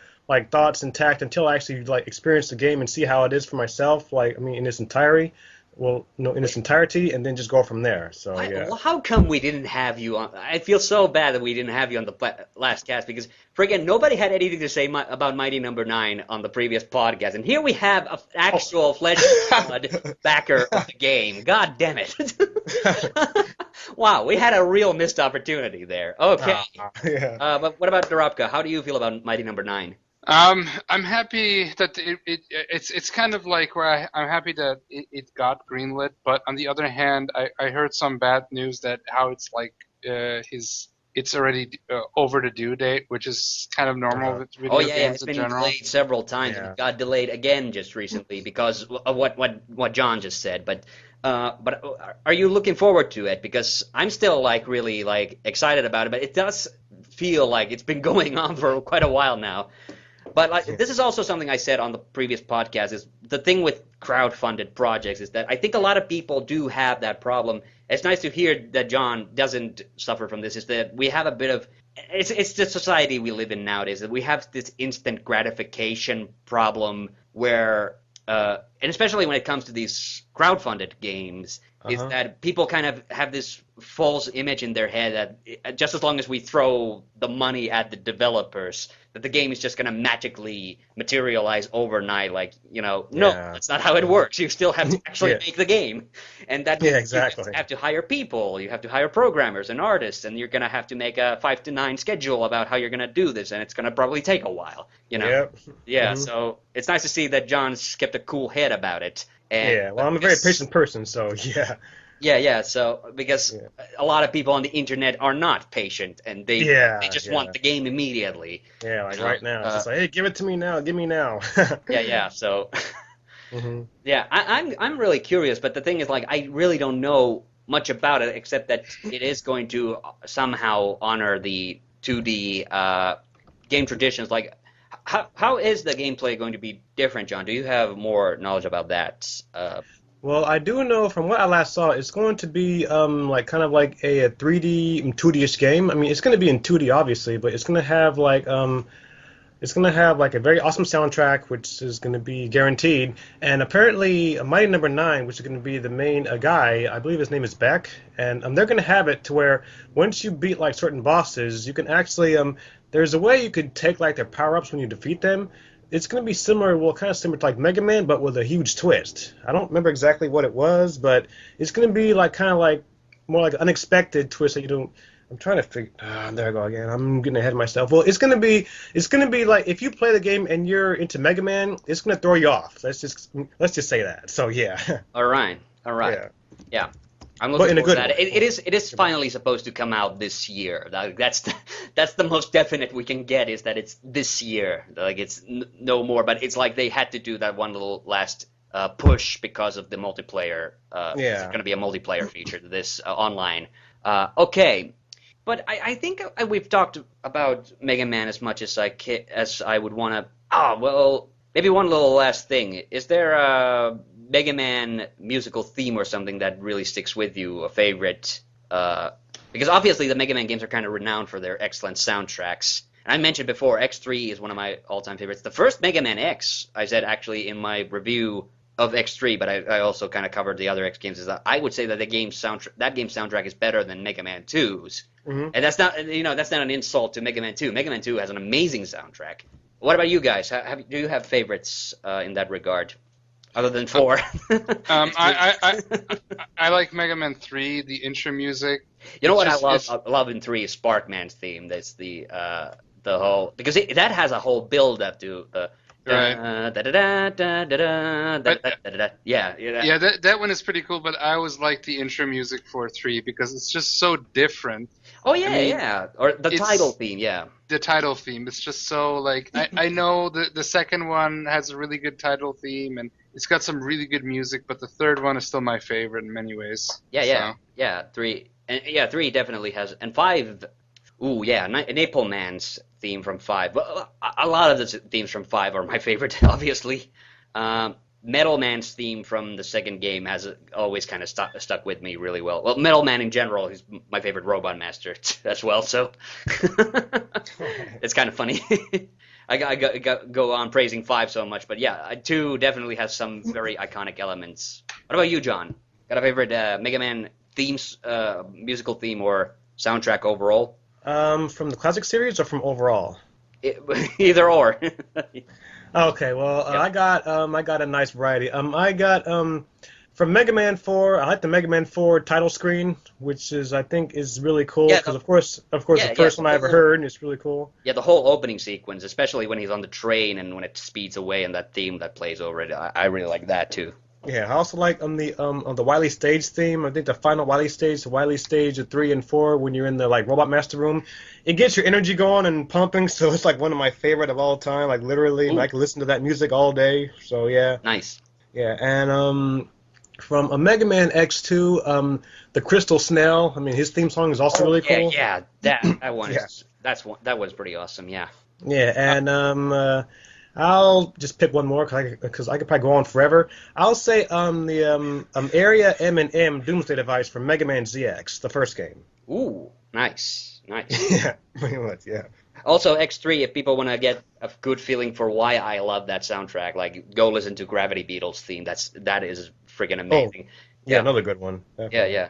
thoughts intact until I actually experience the game and see how it is for myself. In its entirety. Well, in its entirety, and then just go from there. So yeah. Well, how come we didn't have you on? I feel so bad that we didn't have you on the last cast because, friggin', nobody had anything to say about Mighty Number 9 on the previous podcast, and here we have an actual flesh and blood backer of the game. God damn it! Wow, we had a real missed opportunity there. Okay. Yeah. But what about Dorobka? How do you feel about Mighty Number 9? I'm happy that it's kind of like where I'm happy that it got greenlit, but on the other hand, I heard some bad news that how it's like it's already over the due date, which is kind of normal with video games it's in been general. delayed several times. Yeah. And it got delayed again just recently because of what John just said. But are you looking forward to it? Because I'm still really excited about it, but it does feel like it's been going on for quite a while now. But this is also something I said on the previous podcast, is the thing with crowd-funded projects is that I think a lot of people do have that problem. It's nice to hear that John doesn't suffer from this, is that we have a bit of – it's the society we live in nowadays, that we have this instant gratification problem where and especially when it comes to these crowd-funded games, is that people kind of have this false image in their head that just as long as we throw the money at the developers – that the game is just going to magically materialize overnight. No, that's not how it works. You still have to actually make the game. And that means exactly. You have to hire people, you have to hire programmers and artists, and you're going to have to make a 5 to 9 schedule about how you're going to do this, and it's going to probably take a while. Yep. Yeah, so it's nice to see that John's kept a cool head about it. And well, I'm a very patient person, so yeah. Yeah. So because a lot of people on the internet are not patient, and they just want the game immediately. Yeah, right now it's just hey, give it to me now, give me now. Yeah. So, Mm-hmm. Yeah, I'm really curious, but the thing is, like, I really don't know much about it except that it is going to somehow honor the 2D game traditions. Like, how is the gameplay going to be different, John? Do you have more knowledge about that? Well, I do know from what I last saw, it's going to be like kind of like a 3D and 2D-ish game. I mean, it's going to be in 2D obviously, but it's going to have like a very awesome soundtrack, which is going to be guaranteed. And apparently, Mighty Number Nine, which is going to be the main guy, I believe his name is Beck, and they're going to have it to where once you beat like certain bosses, you can actually there's a way you could take like their power-ups when you defeat them. It's going to be similar, well, kind of similar to like Mega Man, but with a huge twist. I don't remember exactly what it was, but it's going to be like kind of like more like an unexpected twist that you don't. I'm trying to figure. There I go again. I'm getting ahead of myself. Well, it's gonna be like if you play the game and you're into Mega Man, it's gonna throw you off. Let's just say that. So yeah. All right, all right. Yeah. Yeah. I'm But looking in a forward to good that. way. It is finally supposed to come out this year. That's the most definite we can get is that it's this year. Like it's no more. But it's like they had to do that one little last push because of the multiplayer. It's Yeah. going to be a multiplayer feature to this online. Okay, but I think we've talked about Mega Man as much as as I would want to. Ah, well, maybe one little last thing. Is there a Mega Man musical theme or something that really sticks with you, a favorite? Because obviously the Mega Man games are kind of renowned for their excellent soundtracks. And I mentioned before, X3 is one of my all-time favorites. The first Mega Man X, I said actually in my review of X3, but I also kind of covered the other X games, is that I would say that that game's soundtrack is better than Mega Man 2's. Mm-hmm. And that's not an insult to Mega Man 2. Mega Man 2 has an amazing soundtrack. What about you guys? Do you have favorites in that regard? Other than 4. I like Mega Man 3, the intro music. You know what It's I love in 3 is Sparkman's theme. That's the whole, because that has a whole build up to the Right. yeah. Yeah, that one is pretty cool, but I always like the intro music for 3 because it's just so different. Oh yeah, I mean, yeah. Or the it's- title theme, yeah. The title theme, it's just so like I know the second one has a really good title theme and it's got some really good music, but the third one is still my favorite in many ways. Yeah. So, Yeah, 3. And yeah, 3 definitely has, and 5. Ooh, yeah, Naple Man's theme from 5. Well, a lot of the themes from 5 are my favorite, obviously. Metal Man's theme from the second game has always kind of stuck with me really well. Well, Metal Man in general is my favorite Robot Master as well, so it's kind of funny. I go on praising 5 so much, but yeah, 2 definitely has some very iconic elements. What about you, John? Got a favorite Mega Man themes, musical theme or soundtrack overall? From the classic series or from overall? Either or. Okay, well, Yep. I got a nice variety. I got from Mega Man 4. I like the Mega Man 4 title screen, which I think is really cool Yeah, because the- of course, yeah, the first yeah, one I ever heard, and it's really cool. Yeah, the whole opening sequence, especially when he's on the train and when it speeds away and that theme that plays over it, I really like that too. Yeah, I also like on the Wily Stage theme. I think the final Wily Stage, the Wily Stage of 3 and 4, when you're in the like Robot Master room, it gets your energy going and pumping. So it's like one of my favorite of all time. Like literally, Ooh. I can listen to that music all day. So yeah, Nice. yeah. And from a Mega Man X2, the Crystal Snail. I mean, his theme song is also really cool. Yeah, that one Yeah. is that was pretty awesome. Yeah. Yeah, and I'll just pick one more because I could probably go on forever. I'll say the Area M&M Doomsday Device from Mega Man ZX, the first game. Ooh, nice. Yeah, pretty much. Yeah. Also, X3, if people want to get a good feeling for why I love that soundtrack, like go listen to Gravity Beetle's theme. That is freaking amazing. Yeah, another good one. Yeah.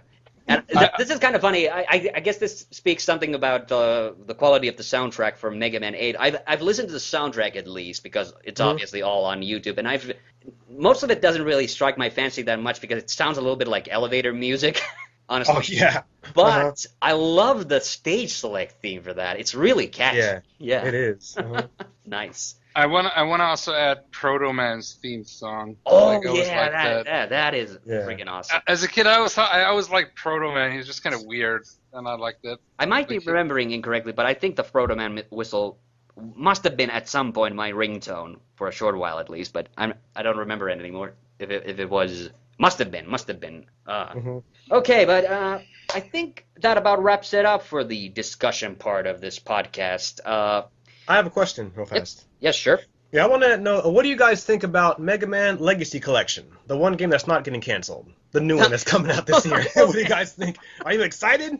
And this is kind of funny. I guess this speaks something about the quality of the soundtrack for Mega Man 8. I've listened to the soundtrack at least because it's obviously all on YouTube, and most of it doesn't really strike my fancy that much because it sounds a little bit like elevator music, honestly. Oh yeah. But I love the stage select theme for that. It's really catchy. Yeah. It is. Nice. I wanna also add Proto Man's theme song. Oh Like, I always yeah, liked that is Yeah. freaking awesome. As a kid, I always liked Proto Man. He was just kind of weird, and I liked it. I might be Like, remembering incorrectly, but I think the Frodo Man whistle must have been at some point my ringtone for a short while at least, but I don't remember it anymore. If it was, must have been. Okay, but I think that about wraps it up for the discussion part of this podcast. I have a question real fast. Yes, sure. Yeah, I want to know, what do you guys think about Mega Man Legacy Collection? The one game that's not getting canceled. The new one that's coming out this year. What do you guys think? Are you excited?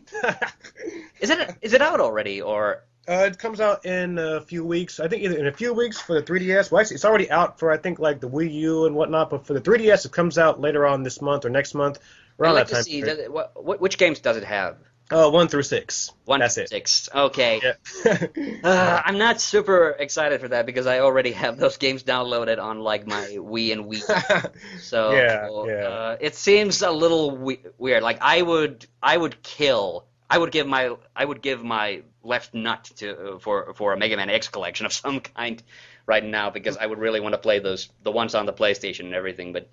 Is it out already, or? It comes out in a few weeks. I think either in a few weeks for the 3DS. Well, actually, it's already out for, I think, like the Wii U and whatnot, but for the 3DS, it comes out later on this month or next month. Around that time. Legacy, which games does it have? 1 through 6. That's it. 6. Okay. Yeah. I'm not super excited for that because I already have those games downloaded on like my Wii and Wii. So Yeah. It seems a little weird. Like I would give my left nut for a Mega Man X collection of some kind right now because I would really want to play the ones on the PlayStation and everything. But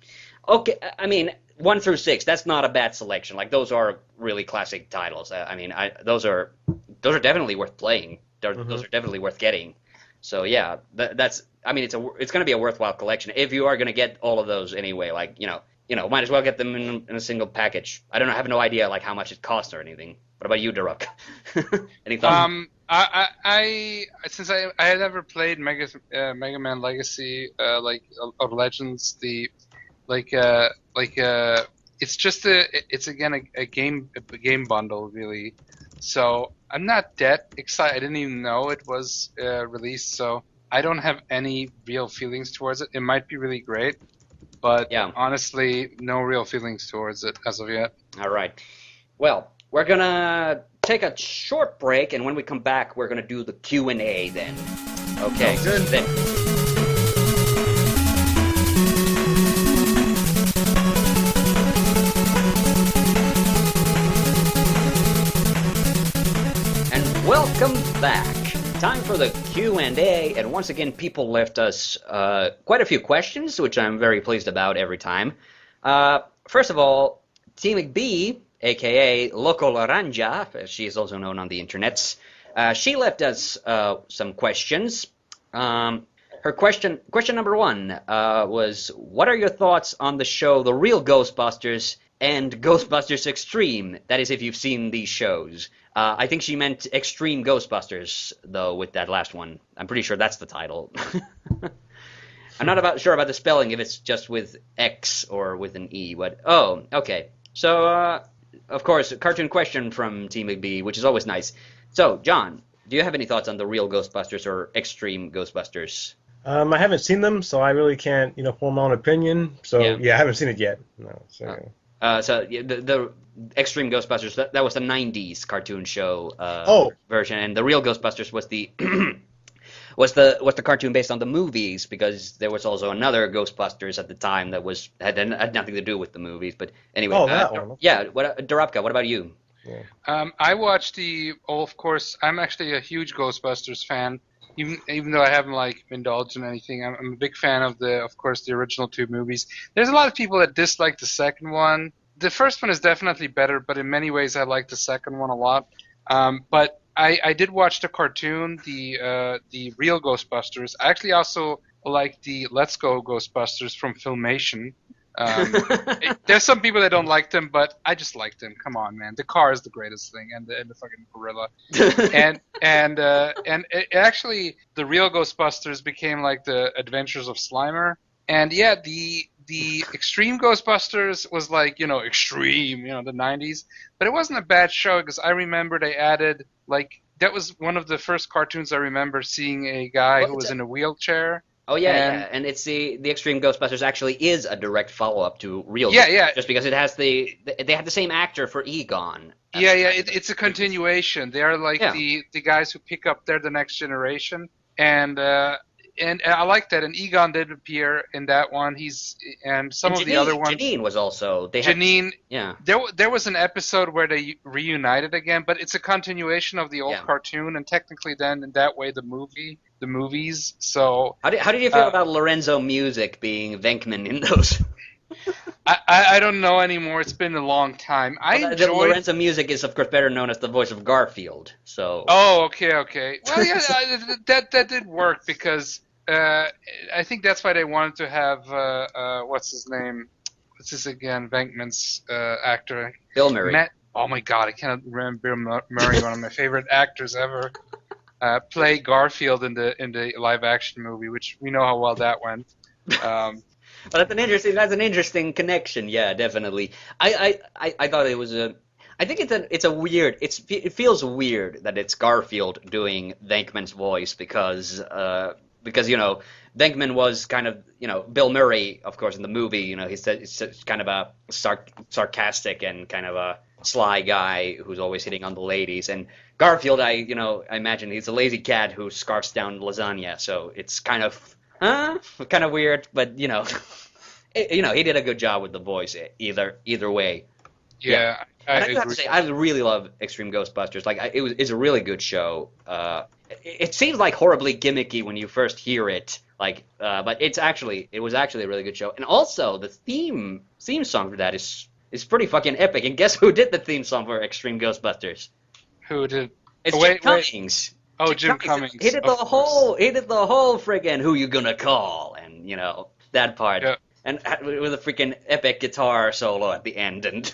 okay, I mean 1 through 6, that's not a bad selection. Like those are really classic titles. I mean, those are definitely worth playing. Those are definitely worth getting. So yeah, that's. I mean, it's going to be a worthwhile collection if you are going to get all of those anyway. Like might as well get them in a single package. I have no idea like how much it costs or anything. What about you, Daruk? Any thoughts? I since I had never played Mega Man Legacy of Legends, it's just again a game bundle really. So I'm not that excited. I didn't even know it was released, so I don't have any real feelings towards it. It might be really great, but honestly, no real feelings towards it as of yet. All right. Well, we're gonna take a short break, and when we come back, we're gonna do the Q&A then. Okay. Good. Then. And welcome back. Time for the Q&A, and once again, people left us quite a few questions, which I'm very pleased about every time. First of all, T. McBee, a.k.a. Loco Laranja, as she is also known on the internets, she left us some questions. Her question number 1 was, what are your thoughts on the show The Real Ghostbusters and Ghostbusters Extreme? That is, if you've seen these shows. I think she meant Extreme Ghostbusters, though, with that last one. I'm pretty sure that's the title. I'm not sure about the spelling, if it's just with X or with an E, but oh, okay. So, of course, a cartoon question from T. McBee, which is always nice. So, John, do you have any thoughts on The Real Ghostbusters or Extreme Ghostbusters? I haven't seen them, so I really can't, form my own opinion. So, yeah I haven't seen it yet. No. So, the Extreme Ghostbusters, that was the 90s cartoon show version, and The Real Ghostbusters was the was the cartoon based on the movies, because there was also another Ghostbusters at the time that had nothing to do with the movies. But anyway, that one. Yeah. Darabka, what about you? Yeah. I watched of course, I'm actually a huge Ghostbusters fan. Even though I haven't indulged in anything, I'm a big fan of the original 2 movies. There's a lot of people that dislike the second one. The first one is definitely better, but in many ways I like the second one a lot. But I did watch the cartoon, the Real Ghostbusters. I actually also like the Let's Go Ghostbusters from Filmation. There's some people that don't like them, but I just like them. Come on, man. The car is the greatest thing, and the fucking gorilla. and actually, the Real Ghostbusters became like the Adventures of Slimer. And yeah, the Extreme Ghostbusters was extreme, the 90s. But it wasn't a bad show, because I remember they added that was one of the first cartoons I remember seeing a guy who was in a wheelchair. Oh yeah, and it's the Extreme Ghostbusters actually is a direct follow-up to Real. Yeah. Just because it has they had the same actor for Egon. It's a continuation. They are the guys who pick up. They're the next generation, and I like that. And Egon did appear in that one. Some of the other ones. Janine was also. Janine. Yeah. There was an episode where they reunited again, but it's a continuation of the old cartoon, and technically then in that way the movies. So how did you feel about Lorenzo Music being Venkman in those? I don't know anymore. It's been a long time. I Well, enjoyed. Lorenzo Music is, of course, better known as the voice of Garfield. So. Oh, okay. Well, yeah, that did work because I think that's why they wanted to have what's his name? What's this again? Venkman's actor. Bill Murray. Oh my God, I cannot remember Bill Murray, one of my favorite actors ever. Play Garfield in the live action movie, which we know how well that went. Well, that's an interesting connection. Yeah, definitely. I thought it was a. I think it's a weird. It feels weird that it's Garfield doing Venkman's voice because Venkman was kind of Bill Murray, of course, in the movie. He's kind of a sarcastic and kind of a sly guy who's always hitting on the ladies. And Garfield, I imagine he's a lazy cat who scarfs down lasagna. So it's kind of weird, but he did a good job with the voice either way. Yeah, I do have to say, I really love Extreme Ghostbusters. Like, it's a really good show. It seems like horribly gimmicky when you first hear it, but it was actually a really good show. And also, the theme song for that is pretty fucking epic. And guess who did the theme song for Extreme Ghostbusters? Who did? It's Jim Cummings. Oh, Jim Cummings. He did the whole friggin' "Who You Gonna Call" and that part. Yeah. And with a freaking epic guitar solo at the end, and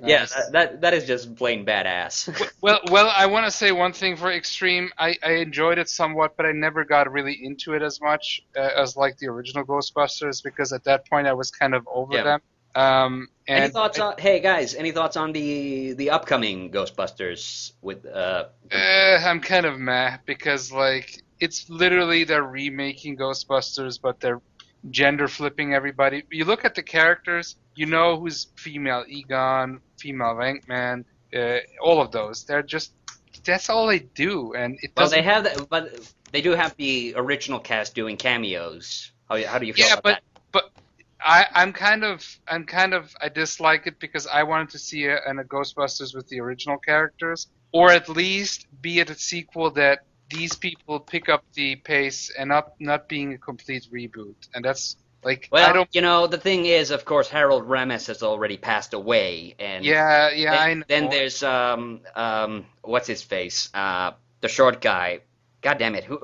Nice. that is just plain badass. Well, I want to say one thing for Extreme. I enjoyed it somewhat, but I never got really into it as much as like the original Ghostbusters because at that point I was kind of over them. Any thoughts on? Hey guys, any thoughts on the upcoming Ghostbusters with? I'm kind of meh because like it's literally they're remaking Ghostbusters, but they're gender flipping everybody. You look at the characters, you know who's female Egon, female Venkman, all of those. That's all they do, and it doesn't. Well, they have that, but they do have the original cast doing cameos. How do you feel about that? But I dislike it because I wanted to see a Ghostbusters with the original characters, or at least be it a sequel that these people pick up the pace and not being a complete reboot. And that's like the thing is, of course, Harold Ramis has already passed away, and I know. Then there's what's his face, the short guy. God damn it, who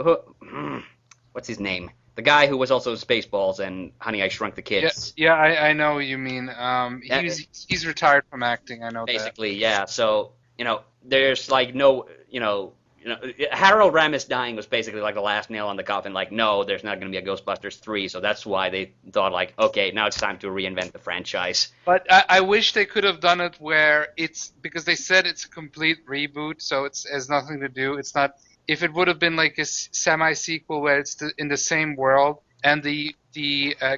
what's his name? The guy who was also in Spaceballs and Honey, I Shrunk the Kids. Yeah, I know what you mean. He's retired from acting. I know basically, yeah. So there's like no, Harold Ramis dying was basically like the last nail on the coffin. Like, no, there's not going to be a Ghostbusters 3, so that's why they thought like, okay, now it's time to reinvent the franchise. But I wish they could have done it where it's because they said it's a complete reboot, so it has nothing to do. It's not. If it would have been like a semi-sequel where it's in the same world and the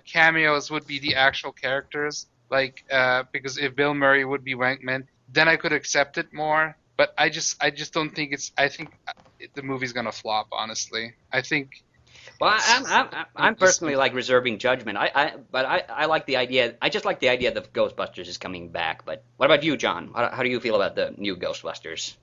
cameos would be the actual characters, like because if Bill Murray would be Wankman, then I could accept it more. But I just don't think it's. I think the movie's gonna flop. Honestly, I think. Well, I'm personally like reserving judgment. But I like the idea. I just like the idea that Ghostbusters is coming back. But what about you, John? How do you feel about the new Ghostbusters?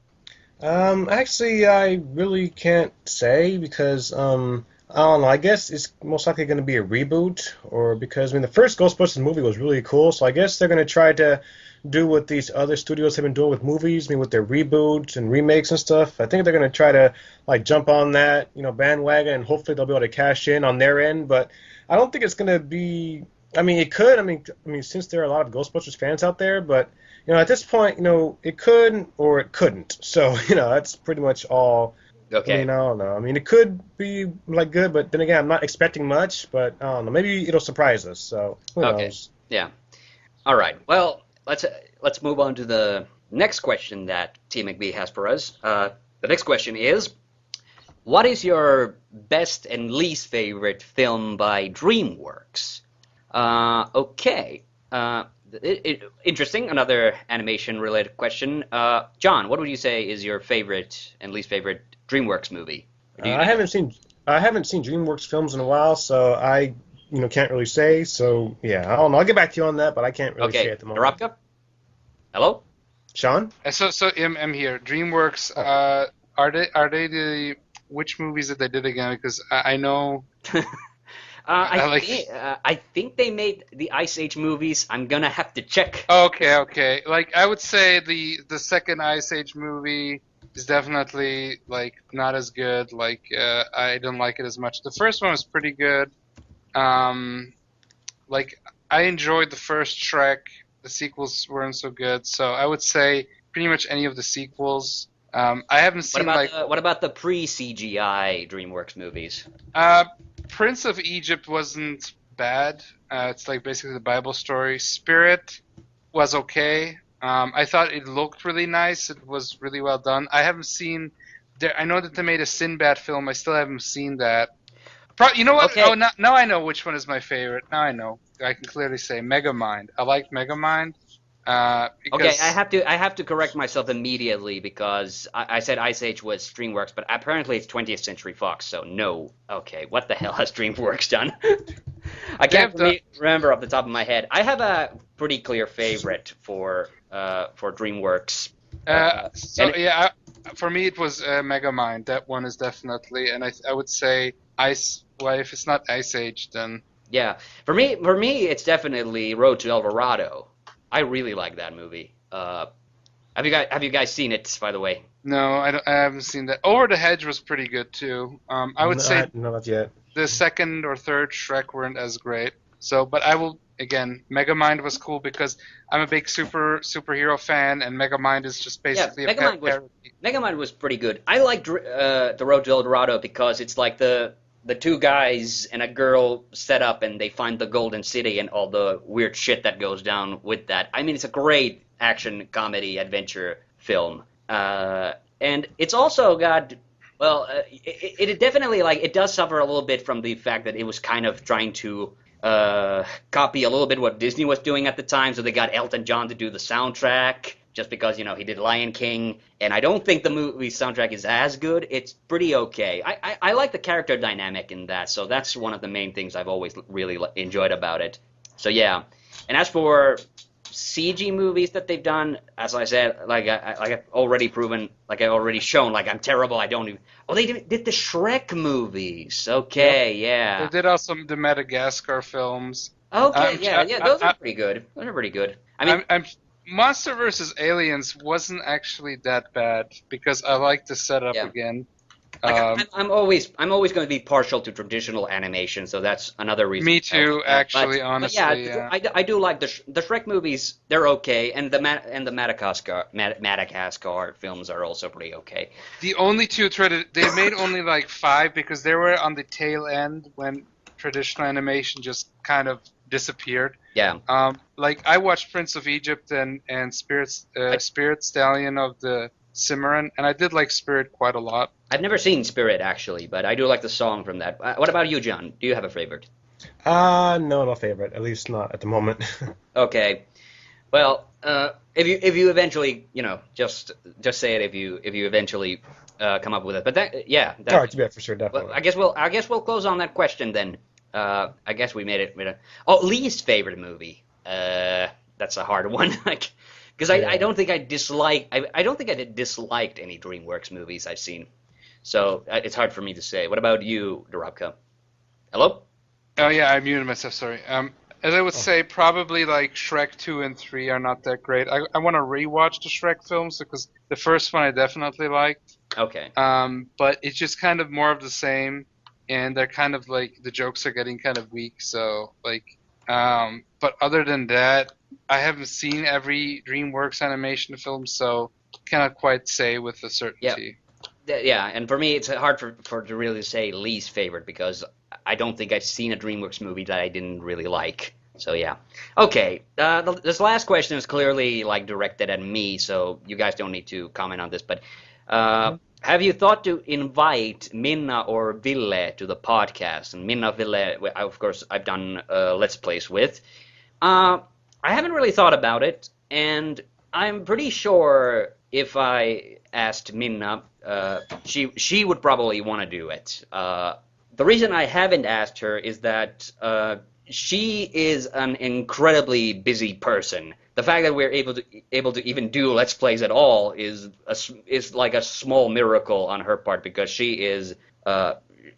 Actually, I really can't say because I don't know. I guess it's most likely going to be a reboot, or because the first Ghostbusters movie was really cool. So I guess they're going to try to do what these other studios have been doing with movies, with their reboots and remakes and stuff. I think they're going to try to like jump on that, bandwagon, and hopefully they'll be able to cash in on their end. But I don't think it's going to be. It could. Since there are a lot of Ghostbusters fans out there, but at this point, it could or it couldn't. So that's pretty much all. Okay. I don't know. it could be like good, but then again, I'm not expecting much. But I don't know. Maybe it'll surprise us. So who knows? Yeah. All right. Well, let's move on to the next question that T. McBee has for us. The next question is, what is your best and least favorite film by DreamWorks? Okay. Interesting. Another animation-related question. John, what would you say is your favorite and least favorite DreamWorks movie? I haven't seen DreamWorks films in a while, so I can't really say. So yeah, I don't know. I'll get back to you on that, but I can't really say at the moment. Narapka? Hello? Sean? So I'm here. DreamWorks. Are they the which movies that they did again? Because I know. I think they made the Ice Age movies. I'm gonna have to check. Okay. Like I would say the second Ice Age movie is definitely like not as good. Like I don't like it as much. The first one was pretty good. Um, like I enjoyed the first Shrek. The sequels weren't so good. So I would say pretty much any of the sequels. I haven't What seen about like the pre-CGI DreamWorks movies? uh, Prince of Egypt wasn't bad. It's like basically the Bible story. Spirit was okay. I thought it looked really nice. It was really well done. I haven't seen. I know that they made a Sinbad film. I still haven't seen that. You know what? Okay. Oh, now I know which one is my favorite. Now I know. I can clearly say Megamind. I like Megamind Okay, because I have to correct myself immediately because I said Ice Age was DreamWorks, but apparently it's 20th Century Fox, so no. Okay, what the hell has DreamWorks done? I they can't have done. remember off the top of my head. I have a pretty clear favorite for DreamWorks. So yeah, for me it was Megamind. That one is definitely, and I would say Ice. Well, if it's not Ice Age, then Yeah, for me, it's definitely Road to El Dorado. I really like that movie. Have you guys seen it, by the way? no, I haven't seen that. Over the Hedge was pretty good too. I would say No, not yet. the second or third Shrek weren't as great. So, but I will again. Megamind was cool because I'm a big superhero fan, and Megamind is just Yeah, basically a parody. Megamind was pretty good. I liked the Road to El Dorado because it's like the two guys and a girl set up and they find the Golden City and all the weird shit that goes down with that. I mean, it's a great action comedy adventure film, and it's also got it definitely like it does suffer a little bit from the fact that it was kind of trying to copy a little bit what Disney was doing at the time. So they got Elton John to do the soundtrack just because he did Lion King, and I don't think the movie soundtrack is as good. It's pretty okay. I like the character dynamic in that, so that's one of the main things I've always really enjoyed about it. So yeah, and as for CG movies that they've done, as I said, like I've already proven, like I've already shown, like I'm terrible. I don't even. Oh, they did the Shrek movies. Okay, They yeah. did also the Madagascar films. Okay, I'm, yeah. Those are pretty good. Those are pretty good. I mean, I'm Monster vs. Aliens wasn't actually that bad because I like the setup yeah. again. Like Um, I'm always going to be partial to traditional animation, so that's another reason. Me I like too, that. actually, But yeah, honestly, yeah. I do like the Shrek movies. They're okay, and the Madagascar films are also pretty okay. The only two they made only like 5 because they were on the tail end when traditional animation just kind of disappeared. Yeah, Like I watched Prince of Egypt and Spirit Stallion of the Cimarron, and I did like Spirit quite a lot. I've never seen Spirit actually, but I do like the song from that. What about you, John? Do you have a favorite? No favorite. At least not at the moment. Okay, well, if you eventually, just say it if you eventually come up with it. But yeah, All right, yeah, for sure, well, definitely. I guess we'll close on that question then. I guess we made it. Oh, least favorite movie. That's a hard one. Like, because I don't think I don't think I disliked any DreamWorks movies I've seen. So it's hard for me to say. What about you, Dorabka? Hello? Oh yeah, I muted myself. Sorry. As I would say, probably like Shrek 2 and 3 are not that great. I want to rewatch the Shrek films because the first one I definitely liked. Okay. But it's just kind of more of the same, and they're kind of like the jokes are getting kind of weak. So like, but other than that, I haven't seen every DreamWorks animation film, so cannot quite say with a certainty. Yeah, and for me, it's hard for to really say least favorite because I don't think I've seen a DreamWorks movie that I didn't really like. So yeah. Okay, this last question is clearly like directed at me, so you guys don't need to comment on this. But have you thought to invite Minna or Ville to the podcast? And Minna, Ville, of course, I've done Let's Plays with. I haven't really thought about it, and I'm pretty sure if I asked Minna, she would probably want to do it. The reason I haven't asked her is that she is an incredibly busy person. The fact that we're able to even do Let's Plays at all is like a small miracle on her part because she is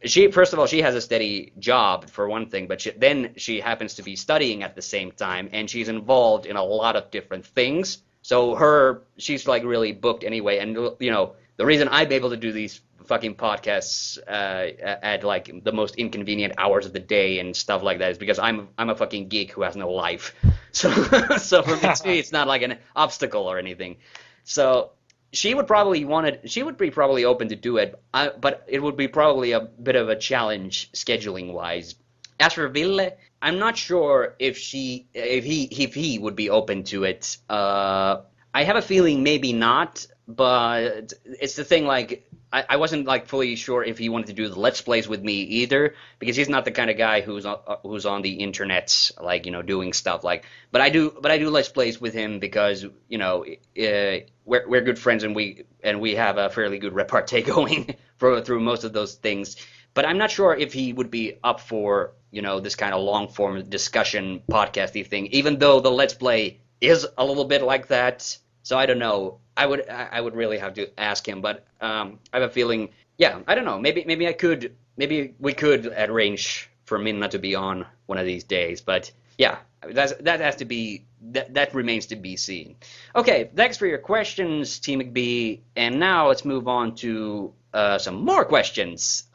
she first of all she has a steady job for one thing, but then she happens to be studying at the same time, and she's involved in a lot of different things. So she's like really booked anyway, and the reason I'm able to do these fucking podcasts at like the most inconvenient hours of the day and stuff like that is because I'm a fucking geek who has no life. So so for me it's not like an obstacle or anything. So she would be probably open to do it, but it would be probably a bit of a challenge scheduling wise. As for Ville, I'm not sure if he would be open to it. I have a feeling maybe not, but it's the thing like I wasn't like fully sure if he wanted to do the Let's Plays with me either, because he's not the kind of guy who's on the internet like doing stuff like. But I do Let's Plays with him because we're good friends and we have a fairly good repartee going through most of those things. But I'm not sure if he would be up for this kind of long form discussion podcasty thing, even though the Let's Play is a little bit like that. So I don't know. I would really have to ask him, but I have a feeling. Yeah, I don't know. Maybe we could arrange for Minna to be on one of these days. But yeah, that remains to be seen. Okay, thanks for your questions, T McBee. And now let's move on to some more questions.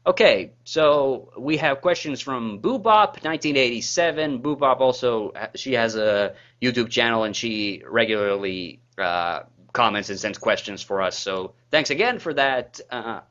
Okay, so we have questions from Boobop 1987. Boobop also, she has a YouTube channel and she regularly comments and sends questions for us. So thanks again for that.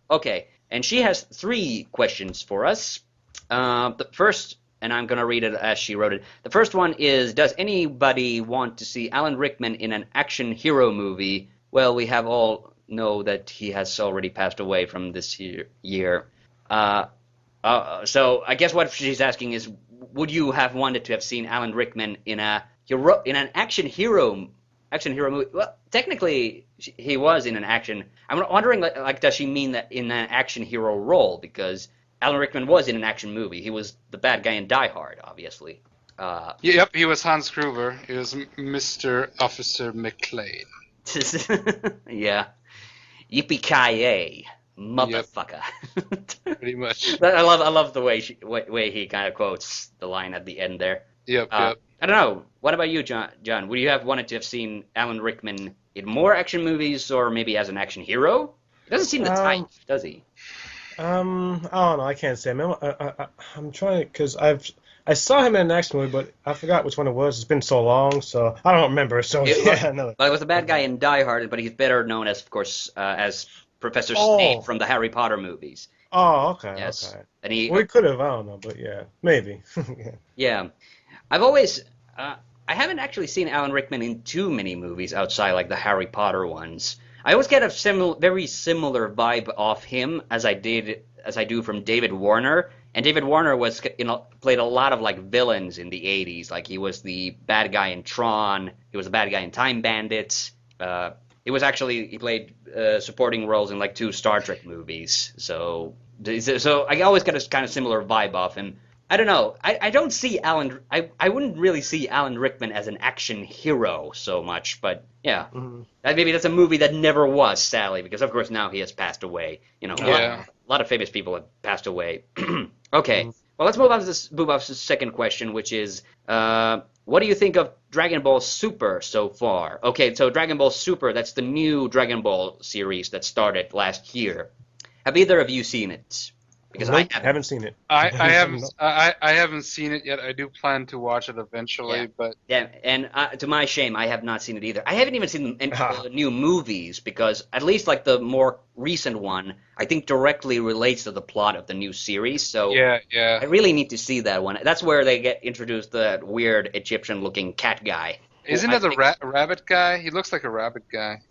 Okay, and she has 3 questions for us. The first, and I'm going to read it as she wrote it. The first one is, does anybody want to see Alan Rickman in an action hero movie? Well, we have all know that he has already passed away from this year. So I guess what she's asking is, would you have wanted to have seen Alan Rickman in an action hero movie? Well, technically he was in an action. I'm wondering, like, does she mean that in an action hero role? Because Alan Rickman was in an action movie. He was the bad guy in Die Hard, obviously. Yep, he was Hans Gruber. He was Mr. Officer McClane. Yeah. Yippee-ki-yay, motherfucker. Yep. Pretty much. I love the way he kind of quotes the line at the end there. Yep. I don't know. What about you, John? Would you have wanted to have seen Alan Rickman in more action movies, or maybe as an action hero? He doesn't seem the type, does he? I don't know. I can't say. I'm trying because I saw him in an action movie, but I forgot which one it was. It's been so long, so I don't remember. So yeah, no. Well, it was the bad guy in Die Hard, but he's better known as, of course, as Professor Snape from the Harry Potter movies. Oh, okay. Yes, okay. And we could have. I don't know, but yeah, maybe. Yeah, I've always. I haven't actually seen Alan Rickman in too many movies outside like the Harry Potter ones. I always get a very similar vibe off him as I do from David Warner. And David Warner played a lot of like villains in the 80s. Like he was the bad guy in Tron. He was the bad guy in Time Bandits. He played supporting roles in like 2 Star Trek movies. So I always get a kind of similar vibe off him. I don't know. I don't see Alan. I wouldn't really see Alan Rickman as an action hero so much, but yeah, maybe that's a movie that never was, sadly, because of course now he has passed away. A lot of famous people have passed away. Okay, well let's move on to this Boobop's second question, which is, what do you think of Dragon Ball Super so far? Okay, so Dragon Ball Super, that's the new Dragon Ball series that started last year. Have either of you seen it? Because nope, I haven't seen it. I haven't seen it yet. I do plan to watch it eventually, but and to my shame, I have not seen it either. I haven't even seen the new movies because at least like the more recent one, I think directly relates to the plot of the new series. So yeah. I really need to see that one. That's where they get introduced that weird Egyptian-looking cat guy. Isn't it the rabbit guy? He looks like a rabbit guy.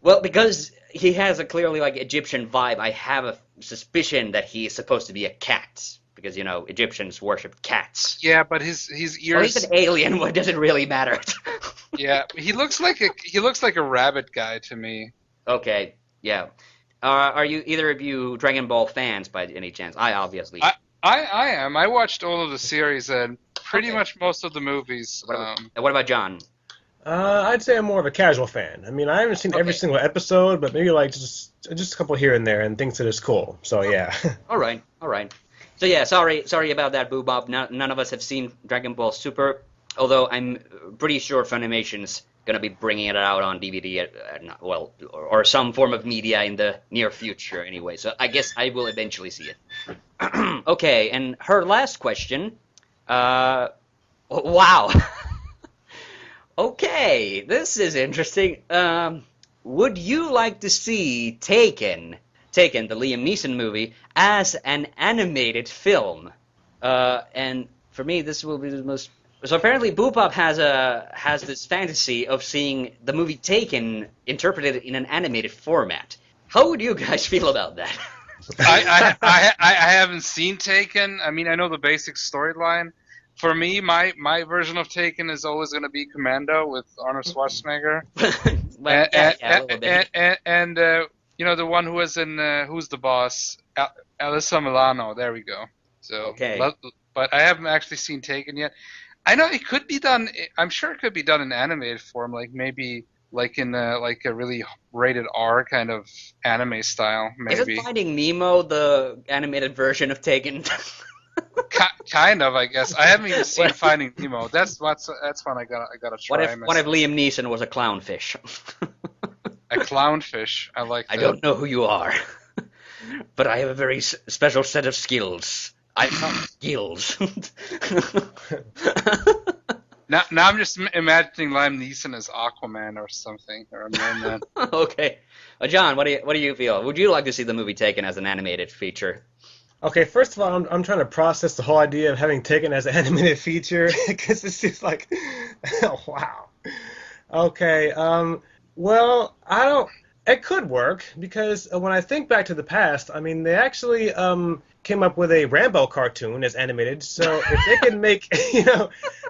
Well, because he has a clearly like Egyptian vibe, I have a suspicion that he is supposed to be a cat because Egyptians worship cats. Yeah, but his ears. Well, he's an alien. What does it really matter? Yeah, he looks like a rabbit guy to me. Okay, yeah. Are you either of you Dragon Ball fans by any chance? I obviously. I am. I watched all of the series and pretty much most of the movies. What about John? I'd say I'm more of a casual fan. I mean, I haven't seen every Okay. single episode, but maybe like just a couple here and there, and things that is cool. So yeah. All right, all right. So yeah, sorry about that, Boo Bob. None of us have seen Dragon Ball Super, although I'm pretty sure Funimation's gonna be bringing it out on DVD, or some form of media in the near future anyway. So I guess I will eventually see it. Okay, and her last question. Wow. Okay, this is interesting. Would you like to see Taken, the Liam Neeson movie, as an animated film? And for me, this will be the most. So apparently, Boopop has this fantasy of seeing the movie Taken interpreted in an animated format. How would you guys feel about that? I haven't seen Taken. I mean, I know the basic storyline. For me, my version of Taken is always going to be Commando with Arnold Schwarzenegger. Well, yeah, a little bit. And you know, the one who was in Who's the Boss? Alyssa Milano. There we go. So, Okay. but I haven't actually seen Taken yet. I know it could be done. I'm sure it could be done in animated form, like maybe like in like a really rated R kind of anime style, maybe. Isn't Finding Nemo the animated version of Taken? Kind of, I guess. I haven't even seen What- Finding Nemo. That's one I gotta try. What if Liam Neeson was a clownfish? A clownfish? I like that. I don't know who you are, but I have a very special set of skills. I found skills. Now I'm just imagining Liam Neeson as Aquaman or something, or a merman. Okay, John, what do you feel? Would you like to see the movie Taken as an animated feature? Okay, first of all, I'm trying to process the whole idea of having Taken as an animated feature because it's just like, oh, wow. Okay, well, I don't. It could work because when I think back to the past, I mean, they actually came up with a Rambo cartoon as animated. So if they can make,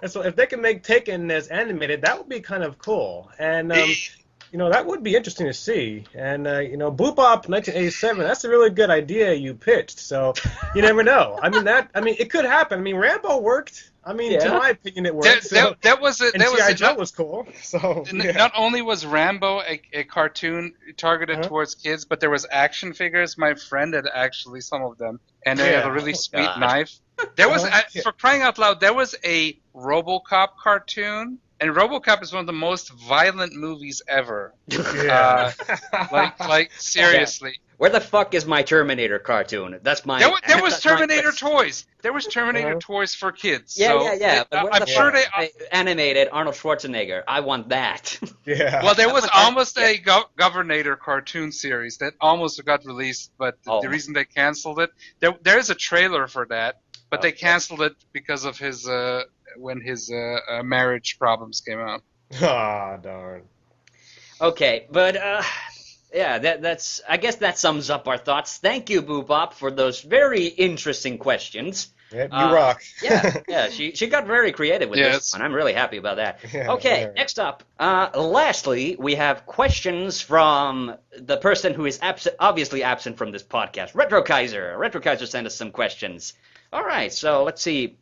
so if they can make Taken as animated, that would be kind of cool. And that would be interesting to see. And Boopop 1987, that's a really good idea you pitched. So you never know. I mean, it could happen. I mean, Rambo worked. I mean, to my opinion, it worked. That was it. And G.I. Joe was cool. So yeah. Not only was Rambo a cartoon targeted towards kids, but there was action figures. My friend had actually some of them, and they had a really sweet God. knife. There was, for crying out loud, there was a RoboCop cartoon. And RoboCop is one of the most violent movies ever. Yeah. Like seriously. Where the fuck is my Terminator cartoon? That's my. There was that's my Terminator question. toys. There was Terminator toys for kids. Yeah, so yeah. But where I'm the sure fuck is my animated Arnold Schwarzenegger. I want that. Yeah. Well, there was almost a Governator cartoon series that almost got released, but the reason they canceled it, there is a trailer for that, but they canceled it because of his when his marriage problems came out. Ah, darn. Okay, but yeah, that's. I guess that sums up our thoughts. Thank you, Boopop, for those very interesting questions. Yep, you rock. Yeah. She got very creative with this one. I'm really happy about that. Yeah, Okay, yeah. next up. Lastly, we have questions from the person who is obviously absent from this podcast, Retro Kaiser. Retro Kaiser sent us some questions. All right, so let's see.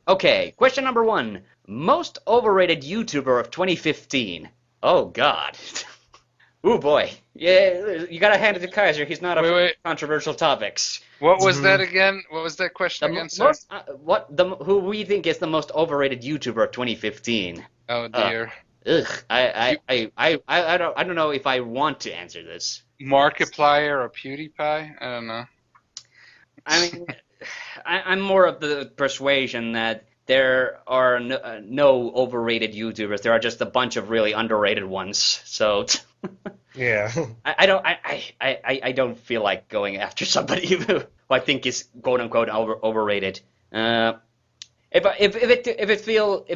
Okay, question number 1. Most overrated YouTuber of 2015. Oh, God. Ooh, boy. Yeah, you gotta hand it to Kaiser. He's not a controversial topics. What was that again? What was that question again, sir? Who we think is the most overrated YouTuber of 2015? Oh dear. I don't know if I want to answer this. Markiplier or PewDiePie? I don't know. I mean, I'm more of the persuasion that there are no overrated YouTubers. There are just a bunch of really underrated ones. So Yeah. I don't feel like going after somebody who I think is quote unquote overrated. If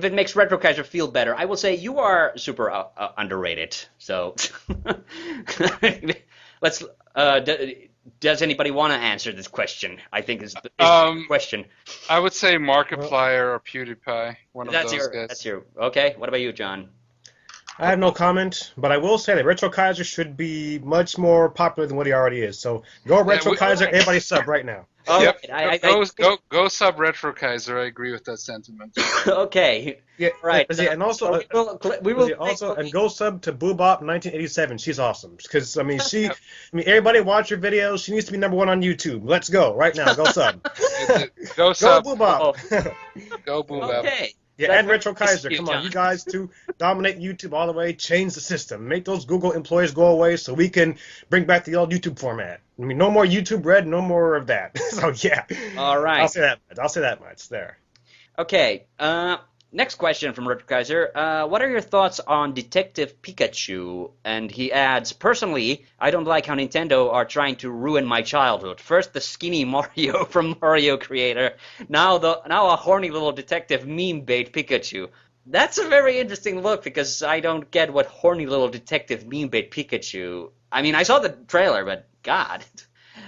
it makes Retro Kaiser feel better, I will say you are super underrated. So let's. Does anybody want to answer this question? I think is the question. I would say Markiplier or PewDiePie. One of those guys. That's your. Okay. What about you, John? I have no comment, but I will say that Retro Kaiser should be much more popular than what he already is. So go Retro Kaiser, everybody sub right now. All Yep. right. Go sub Retro Kaiser. I agree with that sentiment. Okay. Yeah, All right. and also, we will and go sub to Boobop 1987. She's awesome because I mean everybody watch her videos. She needs to be #1 on YouTube. Let's go right now. Go sub. Go sub. Boobop. Go Boobop. Okay. Yeah, That's and Retro Kaiser. you, Come John. on, you guys to dominate YouTube all the way. Change the system. Make those Google employees go away so we can bring back the old YouTube format. I mean, no more YouTube Red. No more of that. So yeah. All right. I'll say that much. There. Okay. Next question from Richard Kaiser. What are your thoughts on Detective Pikachu? And he adds, personally, I don't like how Nintendo are trying to ruin my childhood. First, the skinny Mario from Mario Creator. Now a horny little detective meme bait Pikachu. That's a very interesting look because I don't get what horny little detective meme bait Pikachu. I mean, I saw the trailer, but God.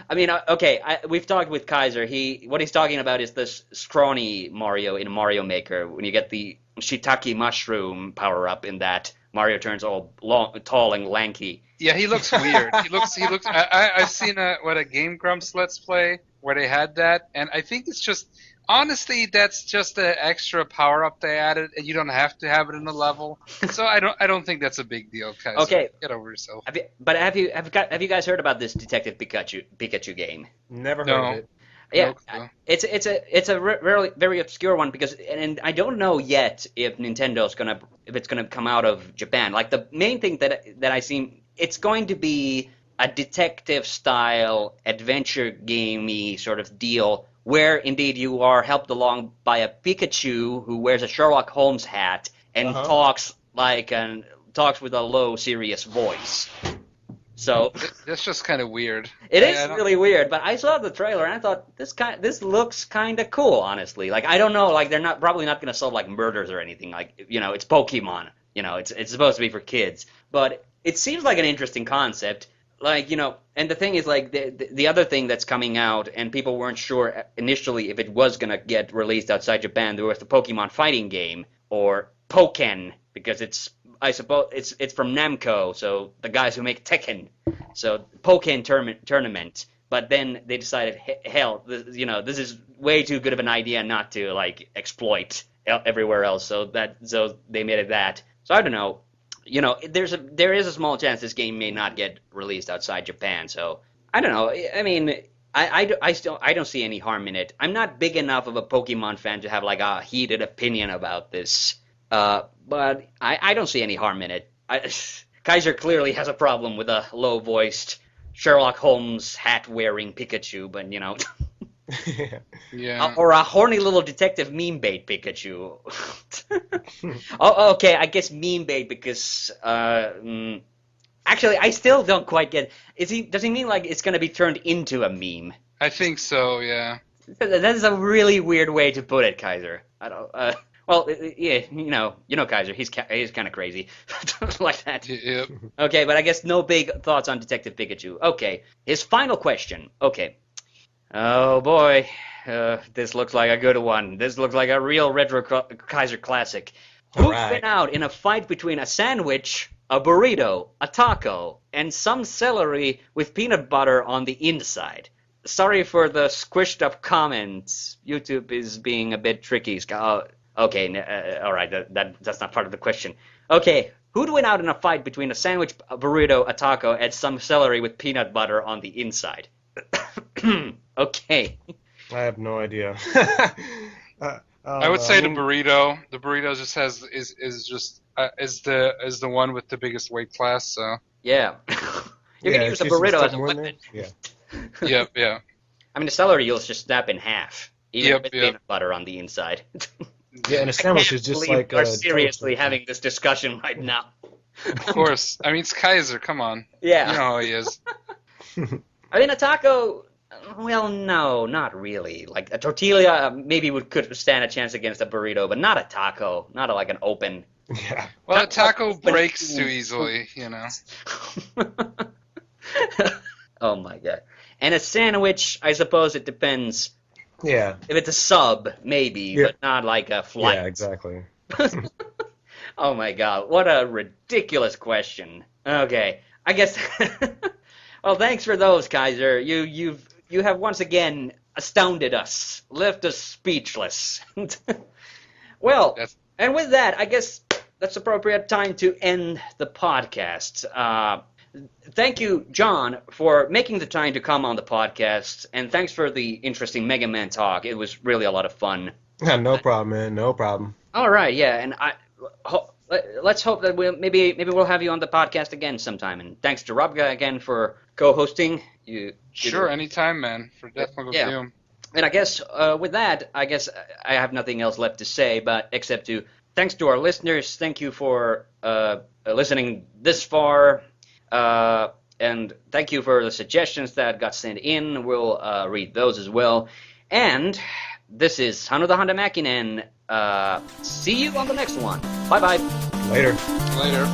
I mean, okay, we've talked with Kaiser. What he's talking about is this scrawny Mario in Mario Maker. When you get the shiitake mushroom power up in that, Mario turns all long, tall and lanky. Yeah, he looks weird. He looks. I've seen a Game Grumps Let's Play where they had that, and I think it's just honestly that's just an extra power up they added, and you don't have to have it in the level. So I don't think that's a big deal, Kaiser. Okay, get over yourself. Have you guys heard about this Detective Pikachu game? Never heard of it. Yeah, it's a really very obscure one because and I don't know yet if it's gonna come out of Japan. Like the main thing that I seen, it's going to be a detective style adventure gamey sort of deal where indeed you are helped along by a Pikachu who wears a Sherlock Holmes hat and talks with a low serious voice. So that's just kind of weird. It is really weird, but I saw the trailer and I thought this looks kind of cool, honestly. Like I don't know, like they're probably not going to solve like murders or anything. Like it's Pokemon. It's supposed to be for kids, but it seems like an interesting concept. Like and the thing is like the other thing that's coming out, and people weren't sure initially if it was going to get released outside Japan. There was the Pokemon fighting game or Pokken because I suppose it's from Namco, so the guys who make Tekken. So Pokken tournament, but then they decided, hell, this is way too good of an idea not to like exploit everywhere else. So they made it that. So I don't know. There is a small chance this game may not get released outside Japan. So I don't know. I mean, I don't see any harm in it. I'm not big enough of a Pokemon fan to have like a heated opinion about this. But I don't see any harm in it. Kaiser clearly has a problem with a low-voiced Sherlock Holmes hat-wearing Pikachu, but yeah. Or a horny little detective meme bait Pikachu. Oh, okay, I guess meme bait because actually I still don't quite get. Does he mean like it's going to be turned into a meme? I think so. Yeah. That is a really weird way to put it, Kaiser. I don't. Well, yeah, Kaiser. He's kind of crazy, like that. Yep. Okay, but I guess no big thoughts on Detective Pikachu. Okay, his final question. Okay. Oh boy, this looks like a good one. This looks like a real retro Kaiser classic. Who's been out in a fight between a sandwich, a burrito, a taco, and some celery with peanut butter on the inside? Sorry for the squished up comments. YouTube is being a bit tricky. Okay, all right, that's not part of the question. Okay, who'd win out in a fight between a sandwich, a burrito, a taco, and some celery with peanut butter on the inside? Okay. I have no idea. I would say the burrito. The burrito just is the one with the biggest weight class. So yeah, you can use a burrito as a weapon. Yeah. Yep. Yeah. I mean, the celery you'll just snap in half, even with peanut butter on the inside. Yeah, and a sandwich is just like we're seriously having this discussion right now. Of course. I mean, it's Kaiser. Come on. Yeah. You know how he is. I mean, a taco. Well, no, not really. Like a tortilla, maybe could stand a chance against a burrito, but not a taco. Not like an open. Yeah. Well, a taco breaks too easily, Oh my god. And a sandwich, I suppose it depends. Yeah. If it's a sub, maybe, but not like a flight. Yeah, exactly. Oh my God, what a ridiculous question. Okay, I guess. Well, thanks for those, Kaiser. You have once again astounded us, left us speechless. Well, That's- and with that, I guess that's appropriate time to end the podcast. Thank you, John, for making the time to come on the podcast, and thanks for the interesting Mega Man talk. It was really a lot of fun. No problem, man. No problem. All right, yeah, and let's hope that maybe we'll have you on the podcast again sometime. And thanks to Robga again for co-hosting. Sure, anytime, man. For definitely Yeah. review. And I guess with that, I guess I have nothing else left to say, but except to thanks to our listeners. Thank you for listening this far, and thank you for the suggestions that got sent in. We'll read those as well. And this is Hannu the Honda Mäkinen. See you on the next one. Bye bye. Later. Later.